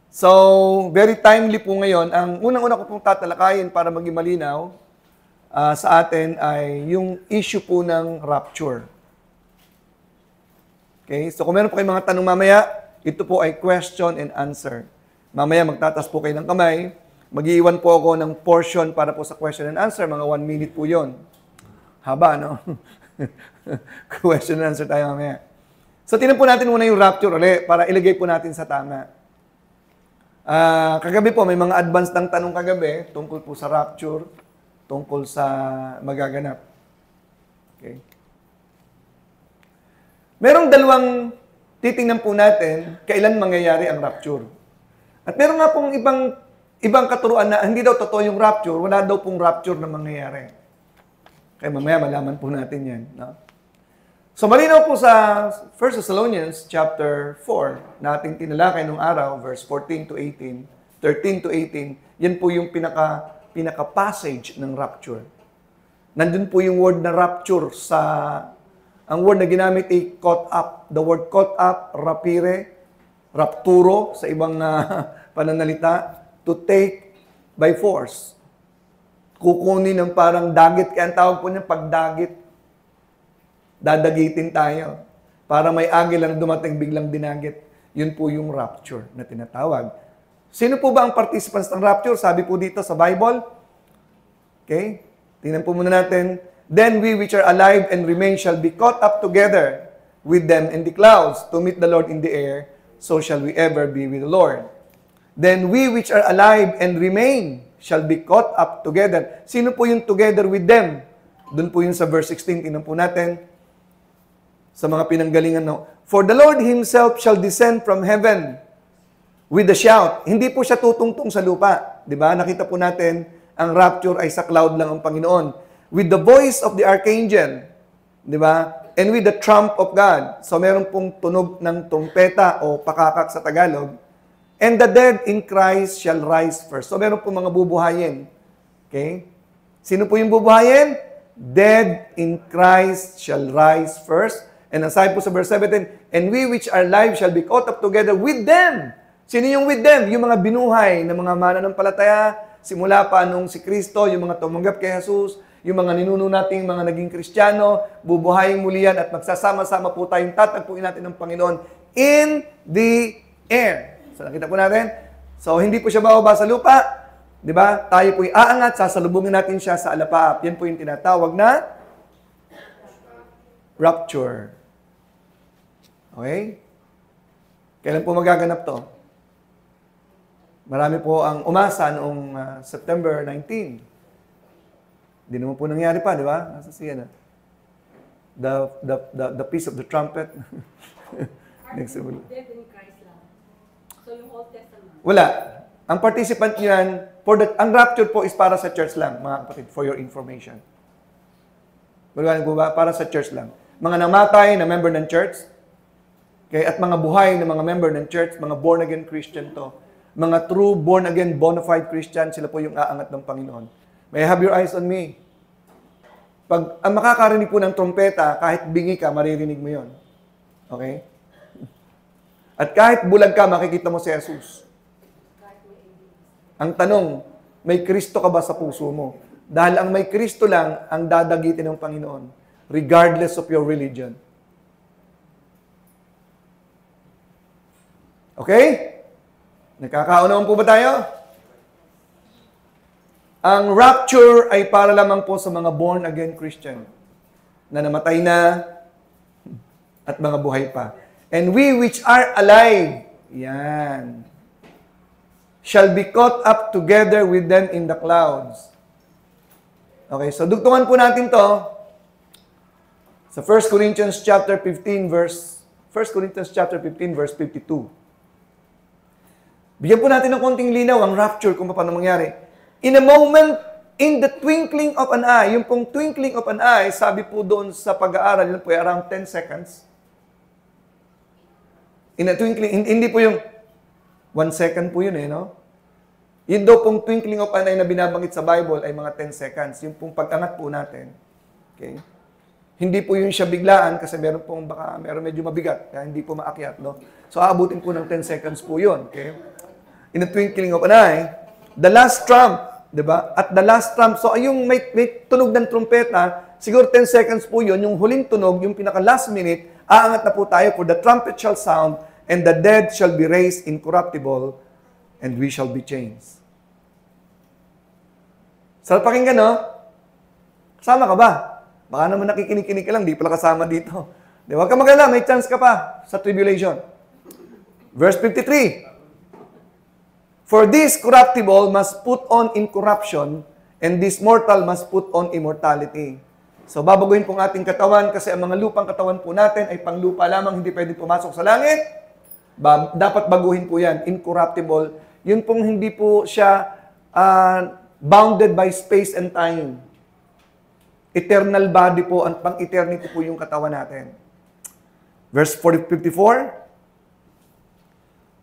So, very timely po ngayon. Ang unang-una ko pong tatalakayin para maging malinaw sa atin ay yung issue po ng rapture. Okay? So, kung meron po kayong mga tanong mamaya, ito po ay question and answer. Mamaya magtatas po kayo ng kamay. Mag-iiwan po ako ng portion para po sa question and answer. Mga 1 minute po yon. Haba, no? Question and answer tayo mamaya. So, tinan po natin muna yung rapture ulit para ilagay po natin sa tama. Kagabi po, may mga advance ng tanong kagabi tungkol po sa rapture, tungkol sa magaganap. Okay? Merong dalawang titingnan po natin kailan mangyayari ang rapture. At meron nga pong ibang katuruan na hindi daw totoo yung rapture, wala daw pong rapture na mangyayari. Kaya mamaya malaman po natin yan. No? So malinaw po sa 1 Thessalonians chapter 4, na ating tinalakay nung araw, verse 14 to 18, 13 to 18, yan po yung pinaka-passage ng rapture. Nandun po yung word na rapture ang word na ginamit ay caught up. The word caught up, rapire, rapturo sa ibang pananalita, to take by force. Kukunin ng parang dagit, kaya ang tawag po niya pagdagit. Dadagitin tayo. Para may agila na dumating biglang dinagit. Yun po yung rapture na tinatawag. Sino po ba ang participants ng rapture? Sabi po dito sa Bible. Okay? Tingnan po muna natin. Then we which are alive and remain shall be caught up together with them in the clouds to meet the Lord in the air. So shall we ever be with the Lord. Then we which are alive and remain shall be caught up together. Sino po yung together with them? Doon po yun sa verse 16. Tingnan po natin. Sa mga pinanggalingan, no? For the Lord Himself shall descend from heaven with a shout. Hindi po siya tutungtong sa lupa. Di ba? Nakita po natin, ang rapture ay sa cloud lang ang Panginoon. With the voice of the archangel. Di ba? And with the trump of God. So meron pong tunog ng trumpeta o pakakak sa Tagalog. And the dead in Christ shall rise first. So meron pong mga bubuhayin. Okay? Sino po yung bubuhayin? Dead in Christ shall rise first. And ang sabi po sa verse 17, and we which are alive shall be caught up together with them. Sino yung with them? Yung mga binuhay na mga mananampalataya, simula pa nung si Kristo, yung mga tumanggap kay Jesus, yung mga ninuno nating mga naging Kristiyano, bubuhayin muli yan at magsasama-sama po tayong tatagpuin natin ng Panginoon in the air. So nakita po natin? So hindi po siya bababa sa lupa, di ba? Tayo po'y aangat, sasalubungin natin siya sa alapaap. Yan po yung tinatawag na rapture. Okay? Kailan po magaganap to? Marami po ang umasa noong September 19. Hindi naman po nangyari pa, di ba? Nasa siya na. The piece of the trumpet. Next one. Dead in Christ lang. So yung Old Testament. Wala. Ang participant niyan, ang rapture po is para sa church lang, mga kapatid, for your information. Wala po ba? Para sa church lang. Mga namatay na member ng church, okay, at mga buhay na mga member ng church, mga born-again Christian to, mga true born-again, bona fide Christian, sila po yung aangat ng Panginoon. May have your eyes on me. Pag ang makakarinig po ng trompeta, kahit bingi ka, maririnig mo yon. Okay? At kahit bulag ka, makikita mo si Jesus. Ang tanong, may Kristo ka ba sa puso mo? Dahil ang may Kristo lang ang dadagitin ng Panginoon, regardless of your religion. Okay? Nakakaunawaan po ba tayo? Ang rapture ay para lamang po sa mga born-again Christian na namatay na at mga buhay pa. And we which are alive, yan, shall be caught up together with them in the clouds. Okay, so dugtungan po natin to sa 1 Corinthians chapter 15 verse 52. Bigyan po natin ng konting linaw ang rapture kung paano mangyari. In a moment, in the twinkling of an eye, yung pong twinkling of an eye, sabi po doon sa pag-aaral, yun po ay around 10 seconds. In a twinkling, hindi po yung 1 second po yun no? Yun daw pong twinkling of an eye na binabanggit sa Bible ay mga 10 seconds. Yung pong pag-angat po natin. Okay? Hindi po yun siya biglaan kasi meron medyo mabigat, kaya hindi po maakyat, no? So, aabutin po ng 10 seconds po yun, okay? in the twinkling of an eye, the last trump, di ba? At the last trump, so yung may tunog ng trumpeta, siguro 10 seconds po yun, yung huling tunog, yung pinaka last minute, aangat na po tayo, for the trumpet shall sound, and the dead shall be raised incorruptible, and we shall be changed. Sarap pakinggan, no? Kasama ka ba? Baka naman nakikinig-kinig ka lang, di pala kasama dito. Di, huwag ka mag-alala, may chance ka pa sa tribulation. Verse 53. For this corruptible must put on incorruption, and this mortal must put on immortality. So, babaguhin pong ating katawan kasi ang mga lupang katawan po natin ay panglupa lamang, hindi pwede pumasok sa langit. Dapat baguhin po yan, incorruptible. Yun pong hindi po siya bounded by space and time. Eternal body po, ang pang-eternity po yung katawan natin. Verse 54.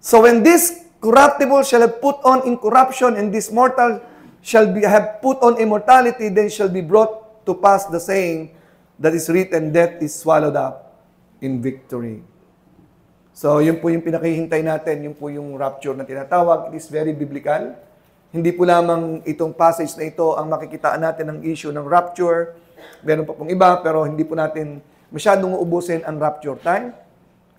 So when this corruptible shall have put on incorruption, and this mortal shall have put on immortality, then shall be brought to pass the saying that is written, death is swallowed up in victory. So yun po yung pinakihintay natin, yun po yung rapture na tinatawag. It is very biblical. Hindi po lamang itong passage na ito ang makikitaan natin ng issue ng rapture. Meron pa pong iba, pero hindi po natin masyadong uubusin ang rapture time.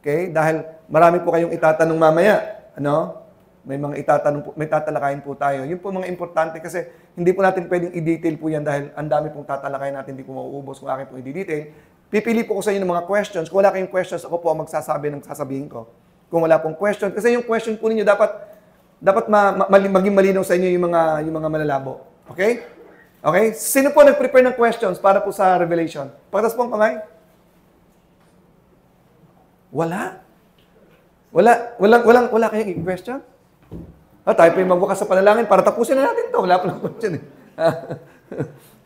Okay? Dahil marami po kayong itatanong mamaya. Ano? May mga itatanong po, may tatalakayin po tayo. Yun po mga importante kasi hindi po natin pwedeng i-detail po yan dahil ang dami pong tatalakayin natin, hindi po mauubos kung akin po i-detail. Pipili po ko sa inyo ng mga questions. Kung wala kayong questions, ako po ang magsasabi ng sasabihin ko. Kung wala pong question, kasi yung question po ninyo dapat maging malinaw sa inyo yung mga malalabo. Okay? Okay? Sino po nag-prepare ng questions para po sa Revelation? Pagtas po ang kamay. Wala kayong question? Tayo po yung magbukas sa panalangin para tapusin na natin to. Wala pa lang question eh.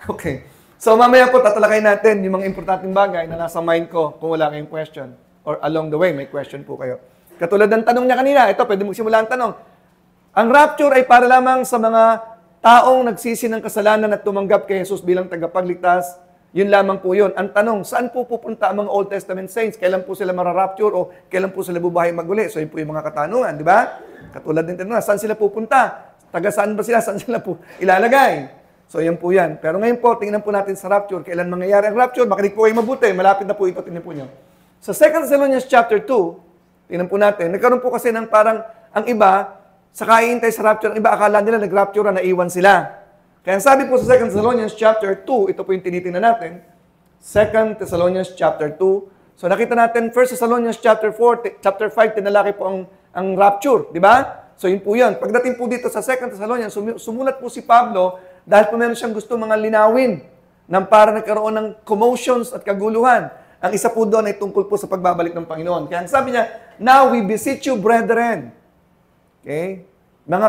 Okay. So mamaya po tatalakayin natin yung mga importanteng bagay na nasa mind ko kung wala kayong question. Or along the way, may question po kayo. Katulad ng tanong niya kanina, ito, pwede magsimula ang tanong. Ang rapture ay para lamang sa mga taong nagsisi ng kasalanan at tumanggap kay Jesus bilang tagapagligtas. Yun lamang po yun. Ang tanong, saan po pupunta ang mga Old Testament saints? Kailan po sila mararapture o kailan po sila bubuhay maguli? So yun po yung mga katanungan, di ba? Katulad din tanong, saan sila pupunta? Taga saan ba sila? Saan sila po ilalagay? So yan po yan. Pero ngayon po, tingnan po natin sa rapture. Kailan mangyayari ang rapture? Makinig po kayo mabuti. Malapit na po ito. Tingnan po nyo. Sa 2 Thessalonians chapter 2, tingnan po natin, nagkaroon po kasi ng parang ang iba, sa kaihintay sa rapture, ang iba akala nila nag-rapture na naiwan sila. Kaya sabi po sa 2 Thessalonians chapter 2, ito po yung tinitingnan natin. 2 Thessalonians chapter 2. So nakita natin 1 Thessalonians chapter 4, chapter 5, tinalaki po ang rapture, di ba? So yun po yun. Pagdating po dito sa 2 Thessalonians, sumulat po si Pablo dahil po meron siyang gusto mga linawin nang para nagkaroon ng commotions at kaguluhan. Ang isa po doon ay tungkol po sa pagbabalik ng Panginoon. Kaya sabi niya, now we beseech you, brethren. Okay? Mga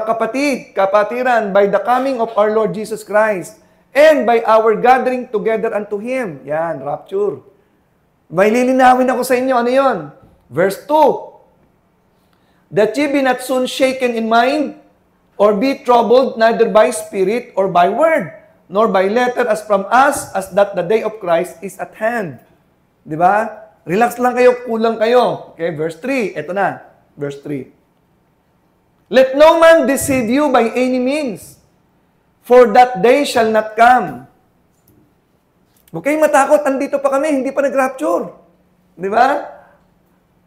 kapatiran, by the coming of our Lord Jesus Christ, and by our gathering together unto Him. Yan, rapture. May lilinawin ako sa inyo. Ano yun? Verse 2. That ye be not soon shaken in mind, or be troubled neither by spirit, or by word, nor by letter as from us, as that the day of Christ is at hand. Di ba? Relax lang kayo, kulang kayo. Okay, verse 3. Ito na, verse 3. Let no man deceive you by any means, for that day shall not come. Huwag kayong matakot, andito pa kami, hindi pa nag-rapture. Di ba?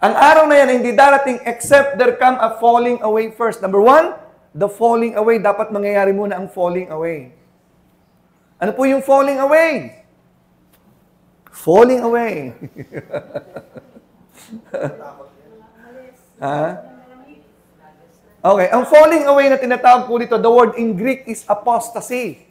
Ang araw na yan ay hindi darating except there come a falling away first. Number 1, the falling away. Dapat mangyayari muna ang falling away. Ano po yung falling away? Falling away. Ha? Okay, ang falling away na tinatawag po dito, the word in Greek is apostasy.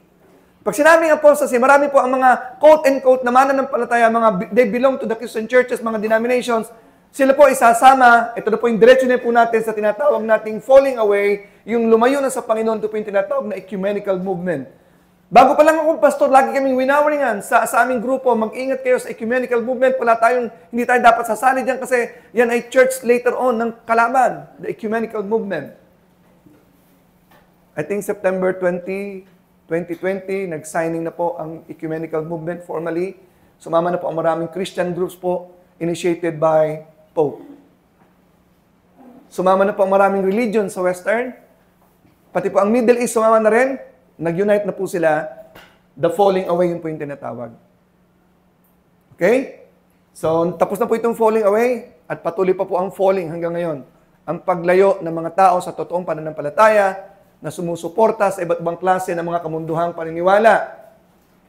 Pag sinabing apostasy, marami po ang mga quote-and-quote na mananampalataya, they belong to the Christian churches, mga denominations, sila po isasama, ito na po yung diretsyo na po natin sa tinatawag nating falling away, yung lumayo na sa Panginoon, ito po yung tinatawag na ecumenical movement. Bago pa lang ako, pastor, lagi kaming winawaringan sa aming grupo, mag-ingat kayo sa ecumenical movement, hindi tayo dapat sasali dyan kasi yan ay church later on ng kalaban, the ecumenical movement. I think September 20, 2020, nag-signing na po ang ecumenical movement formally. Sumama na po ang maraming Christian groups po, initiated by Pope. Sumama na po ang maraming religion sa Western. Pati po ang Middle East, sumama na rin. Nag-unite na po sila. The falling away, yun po yung tinatawag. Okay? So, tapos na po itong falling away at patuloy pa po ang falling hanggang ngayon. Ang paglayo ng mga tao sa totoong pananampalataya na sumusuporta sa iba't ibang klase ng mga kamunduhang paniniwala.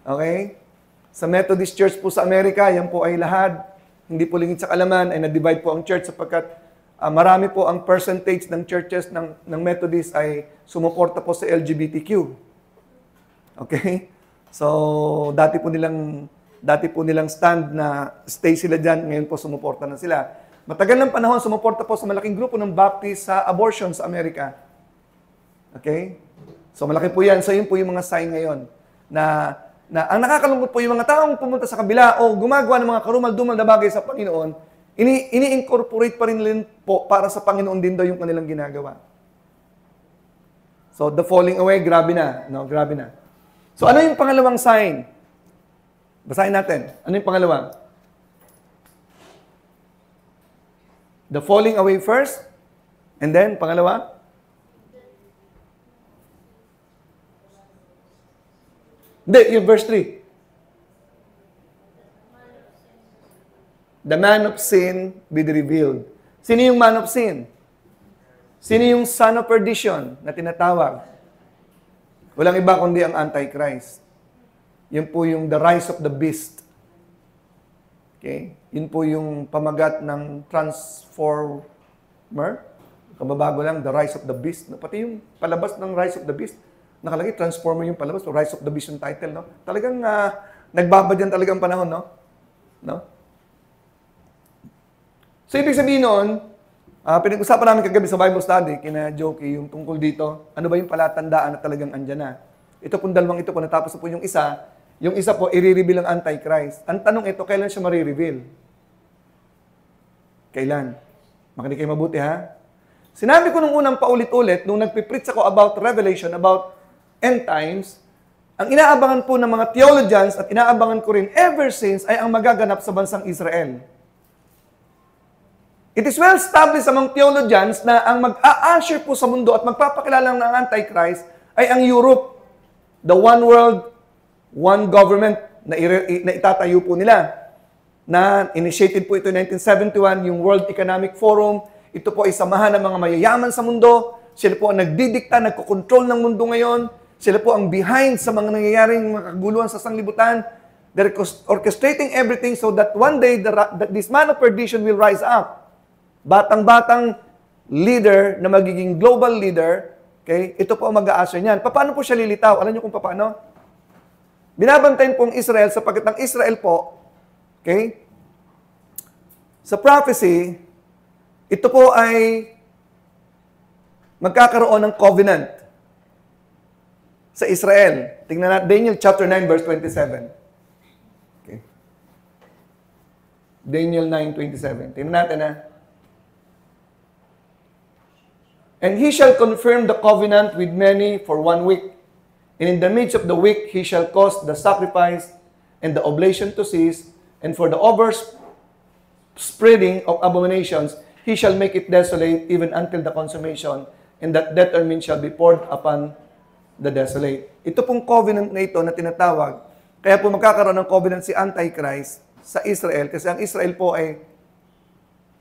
Okay? Sa Methodist Church po sa Amerika, yan po ay lahat. Hindi po lingid sa kalaman, ay na-divide po ang church sapagkat marami po ang percentage ng churches ng Methodist ay sumuporta po sa LGBTQ. Okay? So, dati po nilang stand na stay sila dyan, ngayon po sumuporta na sila. Matagal ng panahon, sumuporta po sa malaking grupo ng Baptist sa abortion sa Amerika. Okay? So, malaki po yan. So, yun po yung mga sign ngayon na ang nakakalungkot po yung mga taong pumunta sa kabila o gumagawa ng mga karumal-dumal na bagay sa Panginoon, ini-incorporate pa rin po para sa Panginoon din daw yung kanilang ginagawa. So, the falling away, grabe na. No, grabe na. So, ano yung pangalawang sign? Basahin natin. Ano yung pangalawa? The falling away first, and then, pangalawa? Hindi, yung verse 3. The man of sin be revealed. Sino yung man of sin? Sino yung son of perdition na tinatawag? Walang iba kundi ang Antichrist. Yun po yung the rise of the beast. Okay? Yun po yung pamagat ng Transformer. Kababago lang, the rise of the beast. Pati yung palabas ng rise of the beast, nakalagay, Transformer yung palabas, Rise of the Beast yung title, no? Talagang nagbabadyan talagang panahon, no? No? So, ibig sabihin noon, pinag-usapan namin kagabi sa Bible study, kina Jokey, yung tungkol dito, ano ba yung palatandaan na talagang andyan na? Ito pong dalawang ito po, natapos na po yung isa po, i-reveal ang Antichrist. Ang tanong ito, kailan siya ma-reveal? Kailan? Makinig kayo mabuti, ha? Sinabi ko nung unang paulit-ulit, nung nagpipreach ako about Revelation, about end times, ang inaabangan po ng mga theologians at inaabangan ko rin ever since ay ang magaganap sa bansang Israel. It is well established among theologians na ang mag-a-usher po sa mundo at magpapakilala ng Antichrist ay ang Europe. The one world, one government na itatayo po nila. Na initiated po ito in 1971, yung World Economic Forum. Ito po ay samahan ng mga mayayaman sa mundo. Sila po ang nagdidikta, nagkokontrol ng mundo ngayon. Sila po ang behind sa mga nangyayaring mga kaguluhan sa sanglibutan. They're orchestrating everything so that one day this man of perdition will rise up. Batang-batang leader na magiging global leader, okay? Ito po ang mag-a-usher niyan. Paano po siya lilitaw? Alam niyo kung paano? Binabantayan po ang Israel sapagkat ang Israel po, okay? Sa prophecy, ito po ay magkakaroon ng covenant sa Israel. Tingnan natin, Daniel chapter 9, verse 27. Okay. Daniel 9:27. Tingnan natin, ha. And he shall confirm the covenant with many for 1 week. And in the midst of the week, he shall cause the sacrifice and the oblation to cease. And for the overspreading of abominations, he shall make it desolate even until the consummation. And that determined shall be poured upon the desolate. Ito pong covenant na ito na tinatawag. Kaya po magkakaroon ng covenant si Antichrist sa Israel kasi ang Israel po ay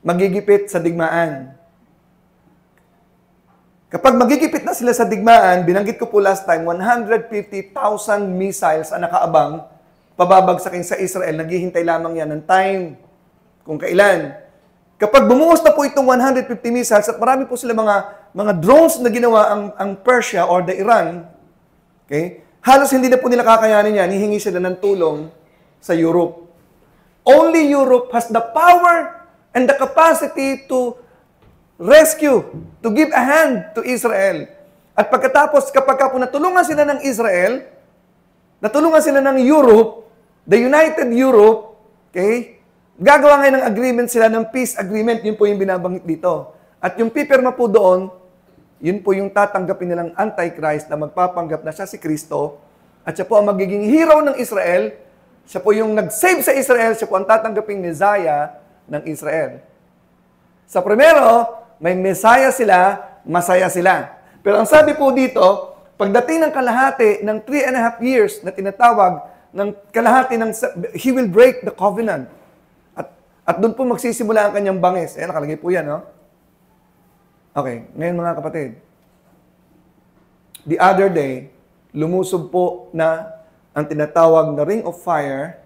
magigipit sa digmaan. Kapag magigipit na sila sa digmaan, binanggit ko po last time, 150,000 missiles ang nakaabang pababagsakin sa Israel. Naghihintay lamang yan ng time kung kailan. Kapag bumuhos na po itong 150 missiles at marami po sila mga drones na ginawa ang Persia or the Iran, okay? Halos hindi na po nila kakayanin yan. Hihingi sila ng tulong sa Europe. Only Europe has the power and the capacity to rescue, to give a hand to Israel. At pagkatapos, kapag po natulungan sila ng Israel, natulungan sila ng Europe, the United Europe, okay? Gagawa ngayon ng agreement sila ng peace agreement. Yun po yung binabanggit dito. At yung pipirma po doon, yun po yung tatanggapin nilang Antichrist na magpapanggap na siya si Kristo. At siya po ang magiging hero ng Israel. Siya po yung nag-save sa Israel. Siya po ang tatanggaping Messiah ng Israel. Sa primero, may Messiah sila, masaya sila. Pero ang sabi po dito, pagdating ng kalahati ng 3.5 years na tinatawag ng kalahati ng he will break the covenant. At doon po magsisimula ang kanyang bangis. Ayan, nakalagay po yan, no? Okay, ngayon mga kapatid. The other day, lumusob po na ang tinatawag na Ring of Fire,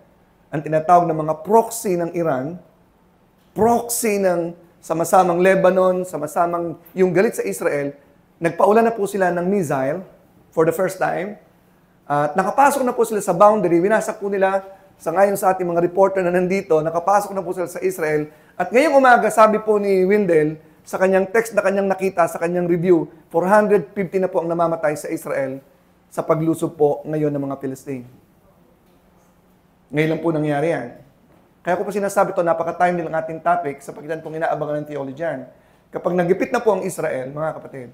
ang tinatawag na mga proxy ng Iran, proxy ng sama-samang Lebanon, sama-samang yung galit sa Israel, nagpaulan na po sila ng missile for the first time. At nakapasok na po sila sa boundary, winasak po nila, sa ngayon sa ating mga reporter na nandito, nakapasok na po sila sa Israel. At ngayong umaga, sabi po ni Wendell, sa kanyang text na kanyang nakita, sa kanyang review, 450 na po ang namamatay sa Israel sa paglusob po ngayon ng mga Philistine. Ngayon lang po nangyari yan. Kaya ko po sinasabi ito, napaka-timely ng ating topic sapagkat pong inaabangan ng theologian. Kapag nagipit na po ang Israel, mga kapatid,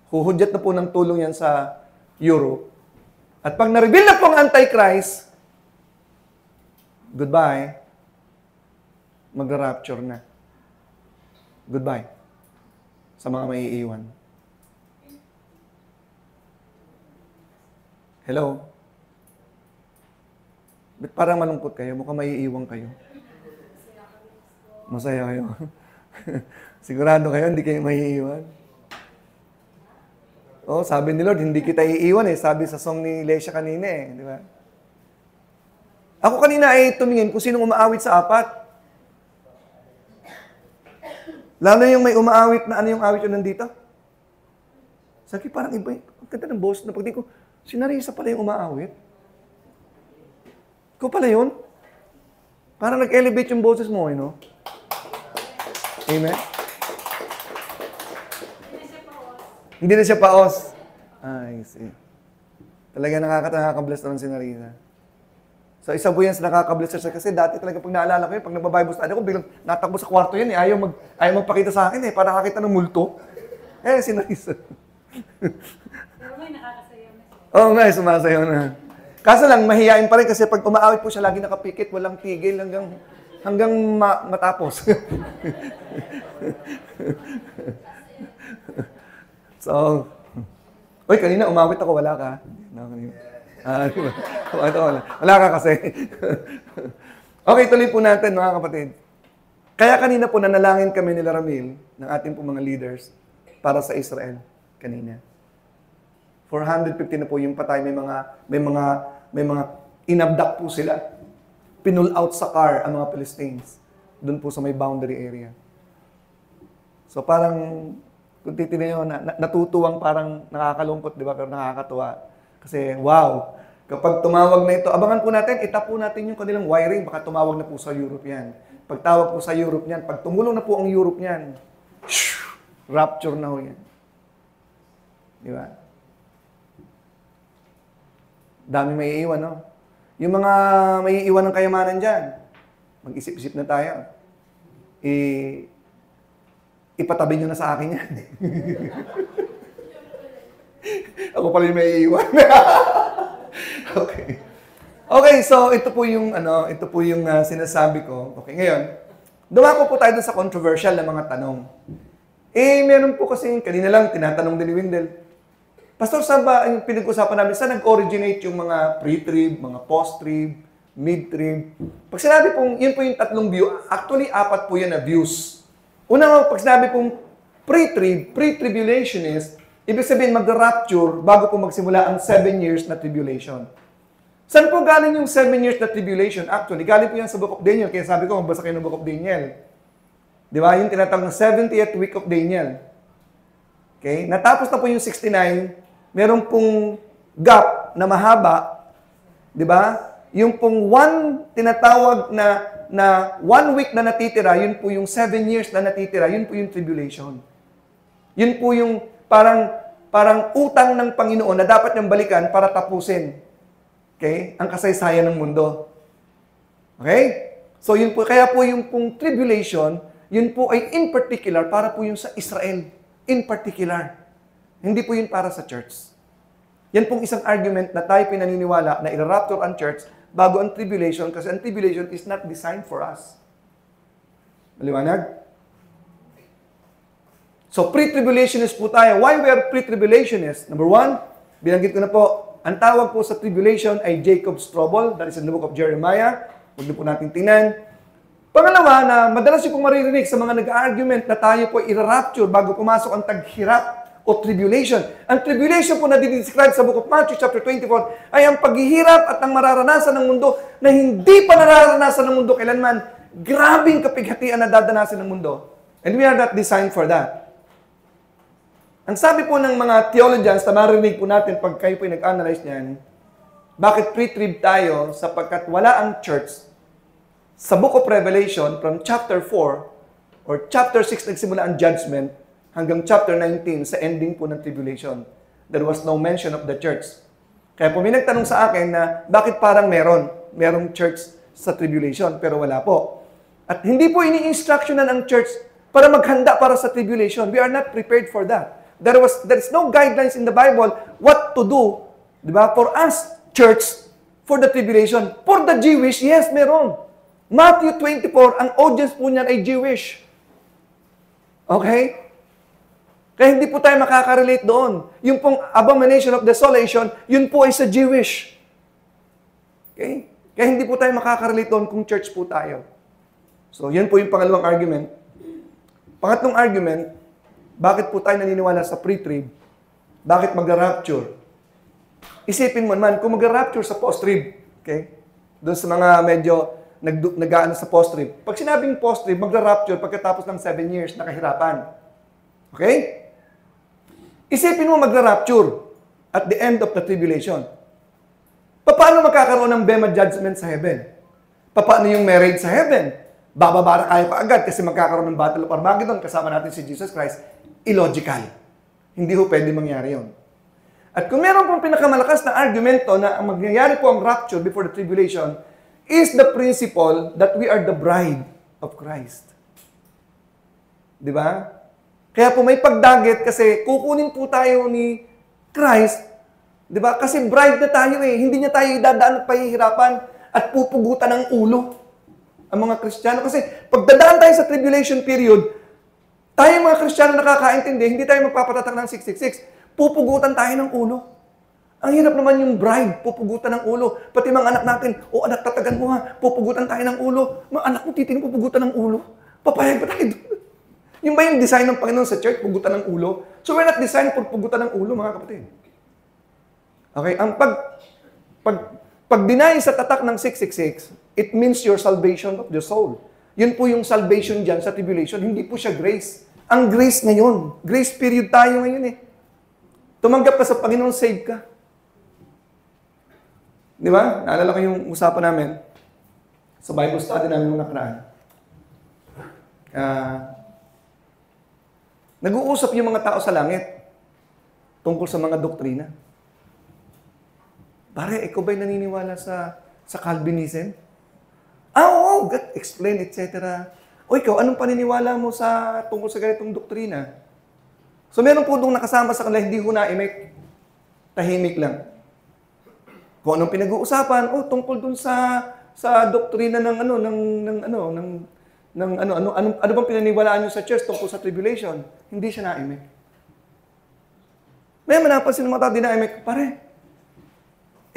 huhudyat na po ng tulong yan sa Europe. At pag na-reveal na po ang Antichrist, goodbye, magra-rapture na. Goodbye sa mga maiiwan. Hello? Ba't parang malungkot kayo? Mukhang maiiwan kayo. Masaya kayo. Sigurado kayo, hindi kayo maiiwan. Oh, sabi ni Lord, hindi kita iiwan eh. Sabi sa song ni Lesia kanina eh. Di ba? Ako kanina ay tumingin kung sinong umaawit sa apat. Lalo yung may umaawit na ano yung awit yun nandito. Sabi, parang iba. Ang ganda ng boss na pag di ko, si Narisa pala yung umaawit. Ikaw pala yun? Parang nag-elevate yung boses mo, no? Amen? Hindi na siya paos. I see. Talaga nakaka-bless naman si Narisa. So, isa po yan sa nakaka-bless siya kasi dati talaga pag naalala ko yun, pag nagbabible study ako, biglang natakbo sa kwarto yan eh. Ayaw magpakita sa akin eh, para nakakita ng multo. Eh, si Narisa. Pero may nakakasayaw na siya. Oo nga, sumasayaw na. Kaso lang, mahihain pa rin kasi pag umaawit po siya, lagi nakapikit, walang tigil hanggang matapos. So, uy, kanina umawit ako, wala ka. Diba? Wala ka kasi. Okay, tuloy po natin mga kapatid. Kaya kanina po nanalangin kami nila Ramil, ng ating po mga leaders, para sa Israel kanina. 450 na po yung patay. May mga inabdak po sila. Pinull out sa car ang mga Philistines. Doon po sa may boundary area. So parang, kung titignan nyo, natutuwang parang nakakalungkot, di ba? Pero nakakatuwa. Kasi, wow, kapag tumawag na ito, abangan po natin, itap po natin yung kanilang wiring, baka tumawag na po sa Europe yan. Pag tawag po sa Europe yan, pag tumulong na po ang Europe yan, rapture na ho yan. Di ba? Dami may iiwan, no? Yung mga may iiwan ng kayamanan dyan, mag-isip-isip na tayo. Ipatabi nyo na sa akin yan. Ako pala yung may iiwan. Okay. Okay, so ito po yung sinasabi ko. Okay, ngayon, dumako po tayo dun sa controversial na mga tanong. Meron po kasi kanina lang tinatanong din ni Wendell. Pastor, saan ba yung pinag-usapan namin? Saan nag-originate yung mga pre-trib, mga post-trib, mid-trib? Pag sinabi pong, yun po yung tatlong view, actually, 4 po yan na views. Una, pag sinabi pong pre-trib, pre-tribulationist, ibig sabihin mag-rapture bago po magsimula ang 7 years na tribulation. Saan po galing yung 7 years na tribulation? Actually, galing po yan sa Book of Daniel. Kaya sabi ko, magbasa kayo ng Book of Daniel. Di ba? Yung tinatawag na 70th week of Daniel. Okay? Natapos na po yung 69, meron pong gap na mahaba. Di ba? Yung pong tinatawag na 1 week na natitira, yun po yung 7 years na natitira, yun po yung tribulation. Yun po yung parang utang ng Panginoon na dapat niyang balikan para tapusin. Okay? Ang kasaysayan ng mundo. Okay? So yun po, kaya po yung pong tribulation, yun po ay in particular para po yung sa Israel. In particular. Hindi po yun para sa church. Yan pong isang argument na tayo pinaniniwala na i-rapture ang church bago ang tribulation kasi ang tribulation is not designed for us. Maliwanag? So, pre-tribulationist po tayo. Why we are pre-tribulationists? Number one, binanggit ko na po, ang tawag po sa tribulation ay Jacob's trouble. That is in the book of Jeremiah. Huwag niyo po natin tingnan. Pangalawa, na madalas niyo po maririnig sa mga nag-argument na tayo po i-rapture bago pumasok ang taghirap o tribulation. Ang tribulation po na dinidescribe sa book of Matthew chapter 24 ay ang paghihirap at ang mararanasan ng mundo na hindi pa nararanasan ng mundo kailanman. Grabing kapighatian na dadanasin ng mundo. And we are not designed for that. Ang sabi po ng mga theologians na marinig po natin pag kayo po nag-analyze niyan, bakit pre-trib tayo? Sapagkat wala ang church sa book of Revelation from chapter 4 or chapter 6 nagsimula ang judgment hanggang chapter 19 sa ending po ng tribulation. There was no mention of the church. Kaya po may nagtanong sa akin na bakit parang merong church sa tribulation pero wala po. At hindi po ini-instructionan ang church para maghanda para sa tribulation. We are not prepared for that. There is no guidelines in the Bible what to do, di ba? For us, church, for the tribulation. For the Jewish, yes, meron. Matthew 24, ang audience po niyan ay Jewish. Okay? Kaya hindi po tayo makaka-relate doon. Yung pong abomination of desolation, yun po ay sa Jewish. Okay? Kaya hindi po tayo makaka-relate doon kung church po tayo. So, yan po yung pangalawang argument. Pangatlong argument, bakit po tayo naniniwala sa pre-trib? Bakit mag-rapture? Isipin mo naman, kung mag-rapture sa post-trib, okay? Doon sa mga medyo nag-aano sa post-trib. Pag sinabing post-trib, mag-rapture pagkatapos ng 7 years na kahirapan. Okay? Isipin mo mag-rapture at the end of the tribulation. Paano magkakaroon ng Bema judgment sa heaven? Paano yung marriage sa heaven? Bababa na kayo kaagad kasi magkakaroon ng Battle of Armageddon kasama natin si Jesus Christ. Illogical. Hindi ho pwede mangyari yun. At kung meron pong pinakamalakas na argumento na ang mangyayari po ang rapture before the tribulation is the principle that we are the bride of Christ. Di ba? Kaya po may pagdagit kasi kukunin po tayo ni Christ. Di ba? Kasi bride na tayo eh. Hindi niya tayo idadaan at pahihirapan at pupugutan ng ulo ang mga Kristiyano. Kasi pagdadaan tayo sa tribulation period, tayo mga Kristiyano nakakaintindi, hindi tayo magpapatatak ng 666. Pupugutan tayo ng ulo. Ang hirap naman yung bride, pupugutan ng ulo. Pati mga anak natin, anak, tatagan mo ha, pupugutan tayo ng ulo. Mga anak mo, titingin pupugutan ng ulo. Papayag ba tayo doon? Yung ba yung design ng Panginoon sa church, pugutan ng ulo? So we're not designed for pugutan ng ulo, mga kapatid. Okay, ang pag-deny sa tatak ng 666, it means your salvation of the soul. Yun po yung salvation dyan sa tribulation. Hindi po siya grace. Ang grace ngayon, grace period tayo ngayon eh. Tumanggap ka sa Panginoon, save ka. Di ba? Naalala ko yung usapan namin sa Bible study namin nung nakaraan. Nag-uusap yung mga tao sa langit tungkol sa mga doktrina. Pare, ikaw ba'y naniniwala sa Calvinism? Oo, God, explain, etc. O ikaw, anong paniniwala mo tungkol sa ganitong doktrina? So meron po doon nakasama sa kanila, hindi ko naimik. Tahimik lang. Kung anong pinag-uusapan, tungkol doon sa doktrina ano bang pinaniwalaan nyo sa church tungkol sa tribulation? Hindi siya naimik. May manapansin ng mga tao, di naimik, pare,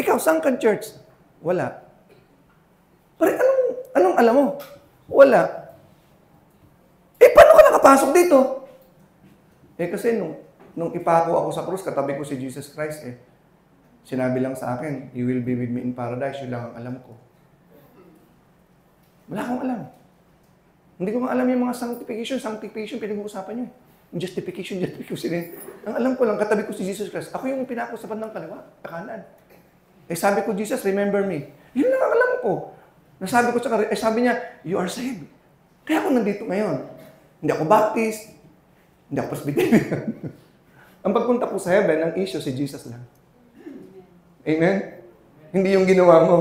ikaw, saan ka church? Wala. Pare, anong alam mo? Wala. Paano ka nakapasok dito? Kasi nung ipako ako sa krus, katabi ko si Jesus Christ Sinabi lang sa akin, you will be with me in paradise. Yun lang ang alam ko. Wala akong alam. Hindi ko alam yung mga sanctification, pinag-uusapan nyo. Yung justification. Ang alam ko lang, katabi ko si Jesus Christ. Ako yung pinako sa bandang kaliwa, kanan. Sabi ko, Jesus, remember me. Yun lang ang alam ko. Nasabi ko sa kanya, sabi niya, you are saved. Kaya ako nandito ngayon. Hindi ako Baptist. Hindi ako Presbyterian. Ang pagpunta po sa heaven, ang issue si Jesus lang. Amen? Hindi yung ginawa mo.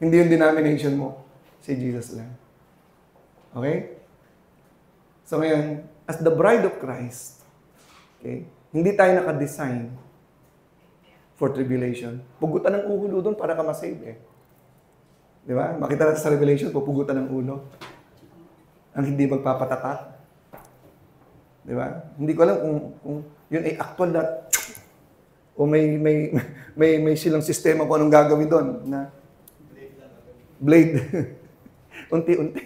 Hindi yung denomination mo. Si Jesus lang. Okay? So ngayon, as the bride of Christ, okay, hindi tayo naka-design for tribulation. Pugutan ng ulo doon para ka masave Di ba? Makita natin sa Revelation, pupugutan ng ulo. Ang hindi magpapatatak. Di ba? Hindi ko alam kung yun ay actual na o may silang sistema kung anong gagawin doon na blade. Unti-unti.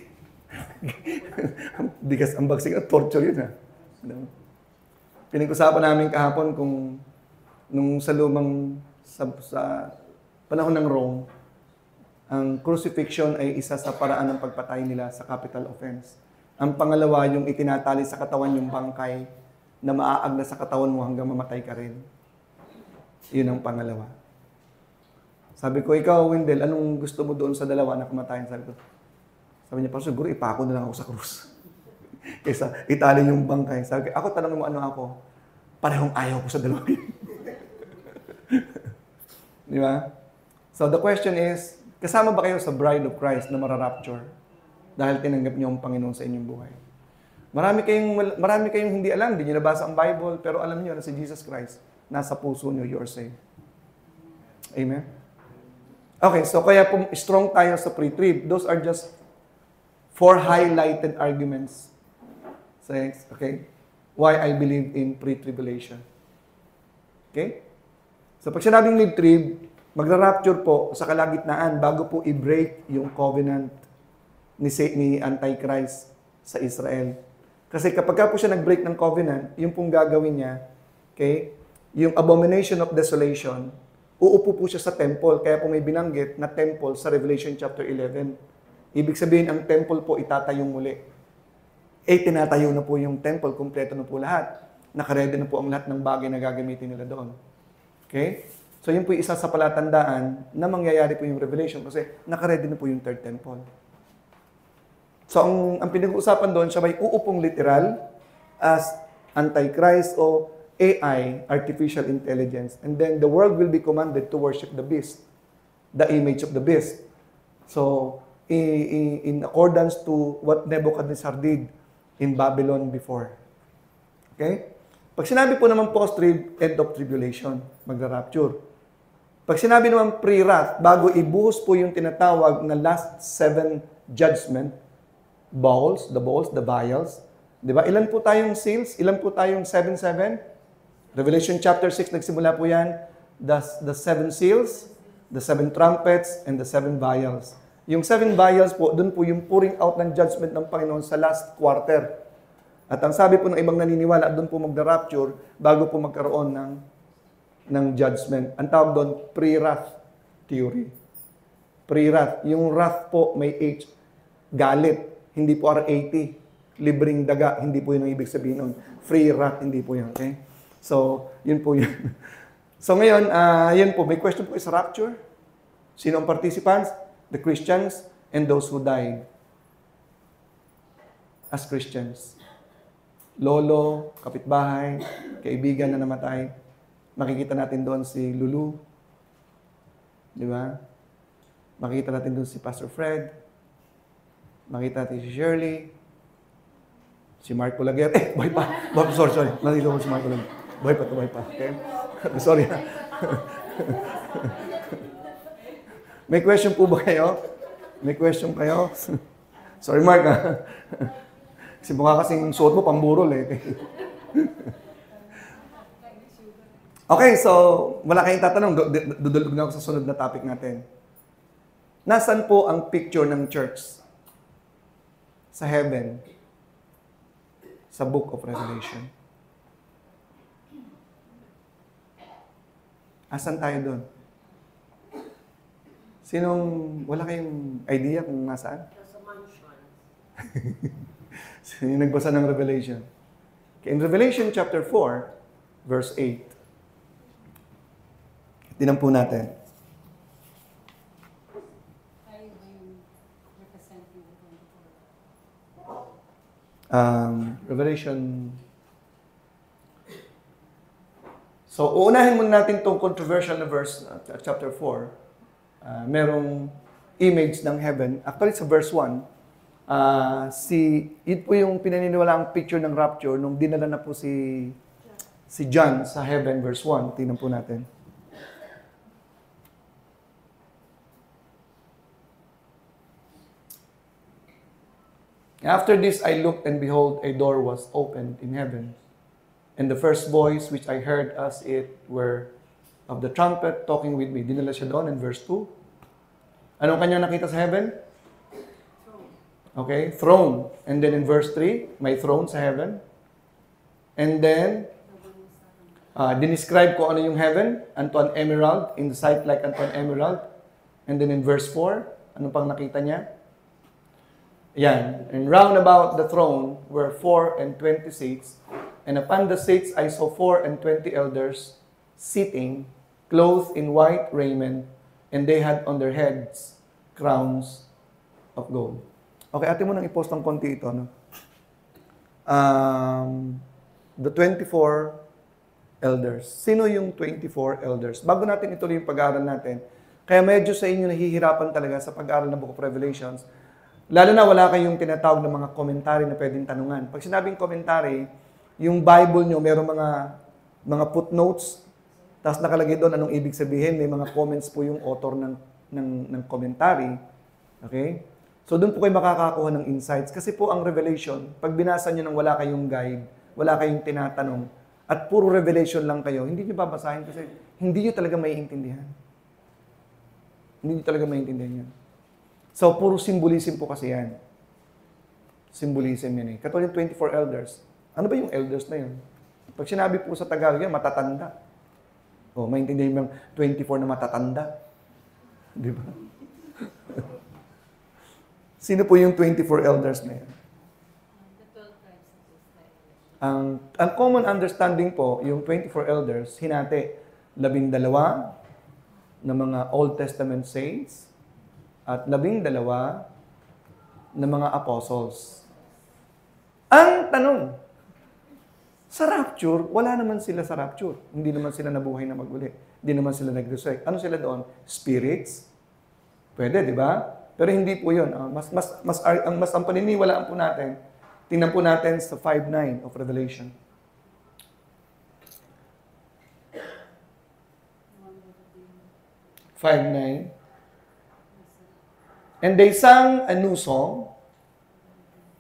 Bigas ang bagsik at torture yun ha. Pinag-usapan namin kahapon kung nung sa lumang sa panahon ng Rome, ang crucifixion ay isa sa paraan ng pagpatay nila sa capital offense. Ang pangalawa, yung itinatali sa katawan yung bangkay na maaagna sa katawan mo hanggang mamatay ka rin. Yun ang pangalawa. Sabi ko, ikaw, Wendell, anong gusto mo doon sa dalawa na kamatayan? Sabi niya, siguro ipako na lang ako sa krus. Kaysa itali yung bangkay. Sabi ko, ako tanongin mo ano ako? Parehong ayaw ko sa dalawa. Di ba? So the question is, kasama ba kayo sa bride of Christ na mararapture dahil tinanggap niyo ang Panginoon sa inyong buhay? Marami kayong hindi alam, hindi niyo nabasa ang Bible, pero alam niyo na si Jesus Christ nasa puso niyo, you're saved. Amen? Okay, so kaya strong tayo sa pre-trib. Those are just 4 highlighted arguments. Okay? Why I believe in pre-tribulation. Okay? So pag sinabing mid-trib, magra-rapture po sa kalagitnaan bago po i-break yung covenant ni Antichrist sa Israel. Kasi kapag po siya nag-break ng covenant, yung pong gagawin niya, okay, yung abomination of desolation, uupo po siya sa temple. Kaya po may binanggit na temple sa Revelation chapter 11. Ibig sabihin, ang temple po itatayong muli. Tinatayo na po yung temple, kumpleto na po lahat. Nakaredy na po ang lahat ng bagay na gagamitin nila doon. Okay? So yun po yung isa sa palatandaan na mangyayari po yung Revelation kasi nakaredy na po yung third temple. So ang pinag-uusapan doon, siya may uupong literal as Antichrist o AI, artificial intelligence. And then the world will be commanded to worship the beast, the image of the beast. So, in accordance to what Nebuchadnezzar did in Babylon before. Okay? Pag sinabi po naman post-trib, end of tribulation, magra-rapture. Pag sinabi naman pre-wrath, bago ibuhos po yung tinatawag na last 7 judgment, bowls, the vials. Di ba? Ilan po tayong seals? Ilan po tayong 7-7? Revelation chapter 6, nagsimula po yan. The 7 seals, the 7 trumpets, and the 7 vials. Yung 7 vials po, dun po yung pouring out ng judgment ng Panginoon sa last quarter. At ang sabi po ng ibang naniniwala, doon po magda-rapture bago po magkaroon ng judgment. Ang tawag doon, pre-wrath theory. Pre-wrath. Yung wrath po may H. Galit. Hindi po R80. Libreng daga. Hindi po yun ang ibig sabihin nun. Free wrath. Hindi po yun. Okay? So, yun po yun. So ngayon, yan po. May question po sa rapture. Sino ang participants? The Christians and those who died as Christians. Lolo, kapitbahay, kaibigan na namatay. Makikita natin doon si Lulu. Di ba? Makikita natin doon si Pastor Fred. Makikita natin si Shirley. Si Marco Laguer. Buhay pa. Sorry. Nandito ko si Marco Laguer. Buhay pa. Okay? Sorry. May question po ba kayo? May question kayo? Sorry, Mark. Kasi mukha kasing suot mo, pamburol eh. Okay, so wala kayong tatanong. Dudulog na ako sa sunod na topic natin. Nasaan po ang picture ng church? Sa heaven. Sa book of Revelation. Asan tayo doon? Sinong, wala kayong idea kung nasaan? Sa mansion. Sino yung nagbasa ng Revelation? Okay, in Revelation chapter 4, verse 8. Tinan po natin. Tayo ba yung representing the 24? Revelation. So, uunahin muna natin itong controversial na verse, chapter 4. Merong image ng heaven. Actually, sa verse 1, yun po yung pinaniniwalaang picture ng rapture nung dinala na po si John sa heaven, verse 1. Tingnan po natin. After this, I looked, and behold, a door was opened in heaven. And the first voice which I heard as it were of the trumpet talking with me. Dinala siya doon in verse 2. Anong kanya nakita sa heaven? Okay, throne. And then in verse 3, may throne sa heaven. And then, dinescribe ko ano yung heaven, unto an emerald, in the sight like unto an emerald. And then in verse 4, anong pang nakita niya? Yan. And round about the throne were 24 seats, and upon the seats I saw 24 elders sitting, clothed in white raiment, and they had on their heads crowns of gold. Okay, ate mo nang i-post ng konti ito, no? The 24 elders. Sino yung 24 elders? Bago natin ituloy yung pag-aaral natin, kaya medyo sa inyo nahihirapan talaga sa pag-aaral ng Book of Revelations, lalo na wala kayong tinatawag ng mga komentary na pwedeng tanungan. Pag sinabing commentary, yung Bible nyo, meron mga footnotes, tapos nakalagay doon anong ibig sabihin, may mga comments po yung author ng commentary. Okay? So doon po kayo makakakuha ng insights. Kasi po ang Revelation, pag binasa nyo nang wala kayong guide, wala kayong tinatanong, at puro revelation lang kayo, hindi nyo babasahin kasi hindi nyo talaga maiintindihan. Hindi nyo talaga maiintindihan yan. So, puro symbolism po kasi yan. Symbolism yan eh. Katulad yung 24 elders. Ano ba yung elders na yun? Pag sinabi po sa Tagalog yan, matatanda. O, maintindihan mo yung 24 na matatanda. Di ba? Sino po yung 24 elders na yan? The 12 tribes of Israel. Ang common understanding po, yung 24 elders, hinati, 12 na mga Old Testament saints at 12 na mga apostles. Ang tanong, sa rapture, wala naman sila sa rapture. Hindi naman sila nabuhay na maguli. Hindi naman sila nag-resurrect. Ano sila doon? Spirits? Pwede, di ba? Pero hindi po yun. Ang paniniwalaan po natin, tingnan po natin sa 5:9 of Revelation. 5:9. And they sang a new song,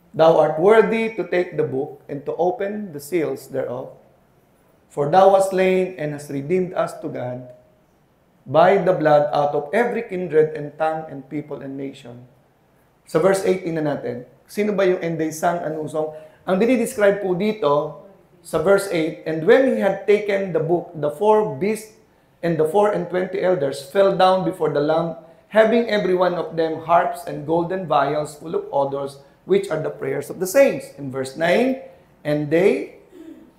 Thou art worthy to take the book and to open the seals thereof. For thou wast slain and hast redeemed us to God by the blood out of every kindred and tongue and people and nation. Sa verse 18 na natin, sino ba yung and they sang a new song? Ang dinidescribe po dito sa verse 8, and when he had taken the book, the 4 beasts and the 24 elders fell down before the Lamb, having every one of them harps and golden vials full of odors, which are the prayers of the saints. In verse 9, and they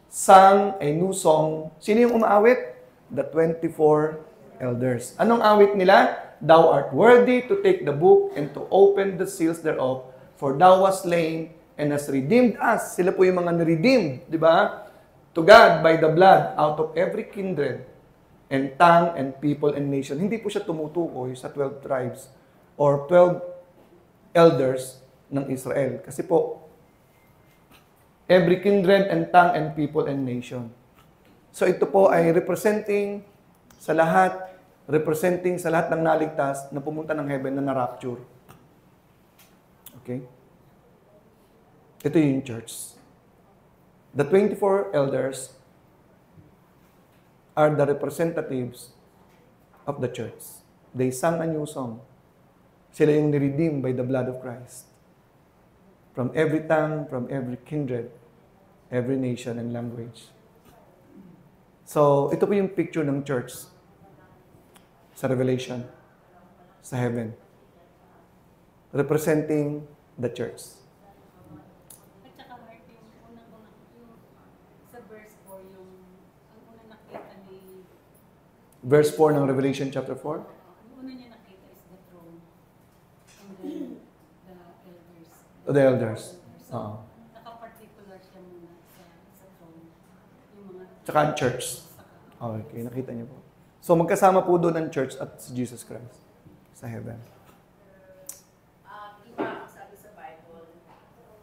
sang a new song. Sino yung umaawit? The 24 elders. Anong awit nila? Thou art worthy to take the book and to open the seals thereof, for thou wast slain and hast redeemed us. Sila po yung mga na-redeemed, di ba? To God by the blood out of every kindred and tongue and people and nation. Hindi po siya tumutukoy sa 12 tribes or 12 elders ng Israel. Kasi po, every kindred and tongue and people and nation. So ito po ay representing sa lahat ng naligtas na pumunta ng heaven na na-rapture. Okay? Ito yung church. The 24 elders are the representatives of the church. They sang a new song. Sila yung niredeem by the blood of Christ. From every tongue, from every kindred, every nation and language. So, ito po yung picture ng church sa Revelation, sa heaven. Representing the church. At saka Mark, yung unang-unang, yung sa verse 4, yung ang unang nakita ni... Verse 4 ng Revelation chapter 4. Ang una niya nakita is the throne. And then the elders. The elders. So, Oo. naka-particular siya muna sa throne. Yung mga... Tsaka ang church. Okay, nakita niyo po. So, magkasama po doon ang church at si Jesus Christ sa heaven. Iba ang sabi sa Bible,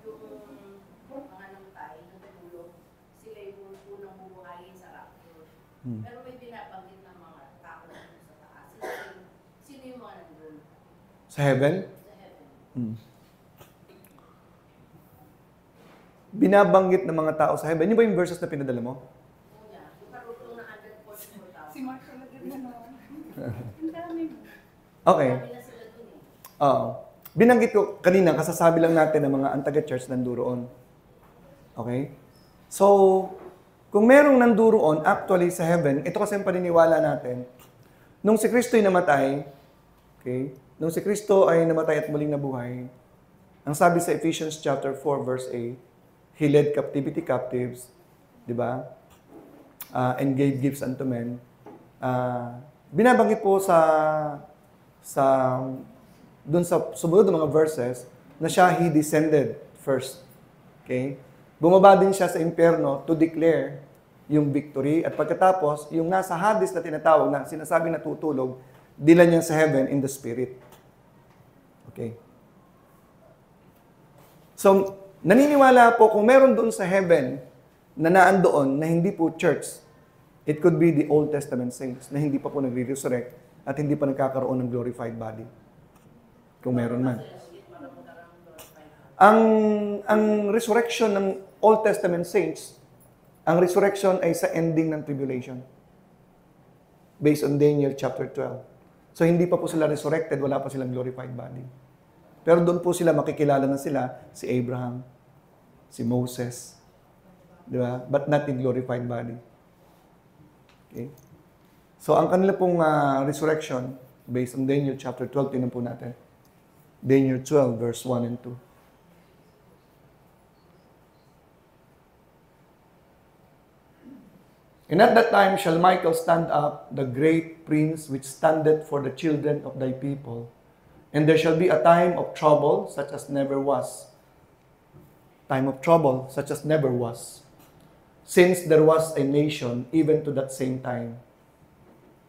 yung mga namatay, natulog, sila yung unang bubuhayin sa rapture. Pero may binabanggit ng mga tao sa taas. Sino yung mga nandun? Sa heaven? Sa heaven. binabanggit ng mga tao sa heaven. Yun ba yung verses na pinadala mo? Una, yung karugtong na 144,000. Si Mark talaga gano'n. Ang dami mo. Okay. Marami na sila dun eh. Oo. Binanggit ko kanina, kasasabi lang natin ng mga antaga-church nanduroon. Okay? So, kung merong nanduroon, actually sa heaven, ito kasi ang paniniwala natin, nung si Kristo'y namatay, okay, nung si Kristo ay namatay at muling nabuhay, ang sabi sa Ephesians chapter 4, verse 8, He led captivity captives, di ba? And gave gifts unto men. Binabanggit po doon sa sumunod ng mga verses na siya, He descended first. Okay? Bumaba din siya sa impyerno to declare yung victory. At pagkatapos, yung nasa Hades na tinatawag, na sinasabi na tutulog, dila niya sa heaven in the spirit. Okay? So, naniniwala po kung meron doon sa heaven na naandoon na hindi po church, it could be the Old Testament saints na hindi pa po nagre-resurrect at hindi pa nagkakaroon ng glorified body. Kung meron man. Ang resurrection ng Old Testament saints, ang resurrection ay sa ending ng tribulation. Based on Daniel chapter 12. So hindi pa po sila resurrected, wala pa silang glorified body. Pero doon po sila makikilala na sila, si Abraham, si Moses, di ba? But not in glorified body. Okay? So ang kanila pong resurrection, based on Daniel chapter 12, tinan po natin. Daniel 12, verse 1 and 2. And at that time shall Michael stand up, the great prince which standeth for the children of thy people. And there shall be a time of trouble such as never was. Time of trouble such as never was. Since there was a nation even to that same time.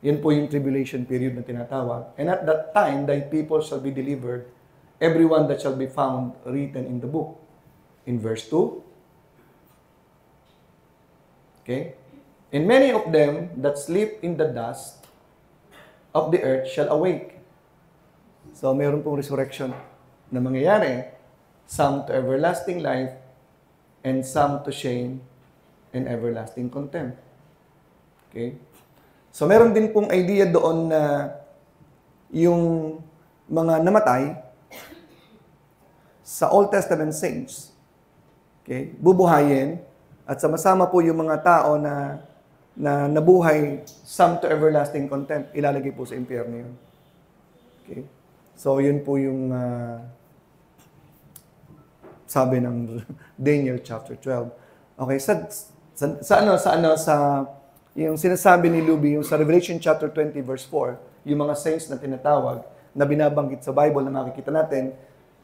Yan po yung tribulation period na tinatawag. And at that time, thy people shall be delivered, everyone that shall be found written in the book. In verse 2. Okay? And many of them that sleep in the dust of the earth shall awake. So, mayroon pong resurrection na mangyayari. Some to everlasting life, and some to shame and everlasting contempt. Okay? So, meron din pong idea doon na yung mga namatay sa Old Testament saints, okay, bubuhayin, at sama-sama po yung mga tao na nabuhay, some to everlasting contempt, ilalagay po sa impyerno yun. Okay? So, yun po yung sabi ng Daniel chapter 12. Okay, yung sinasabi ni Luby, yung sa Revelation chapter 20 verse 4, yung mga saints na tinatawag, na binabanggit sa Bible na makikita natin,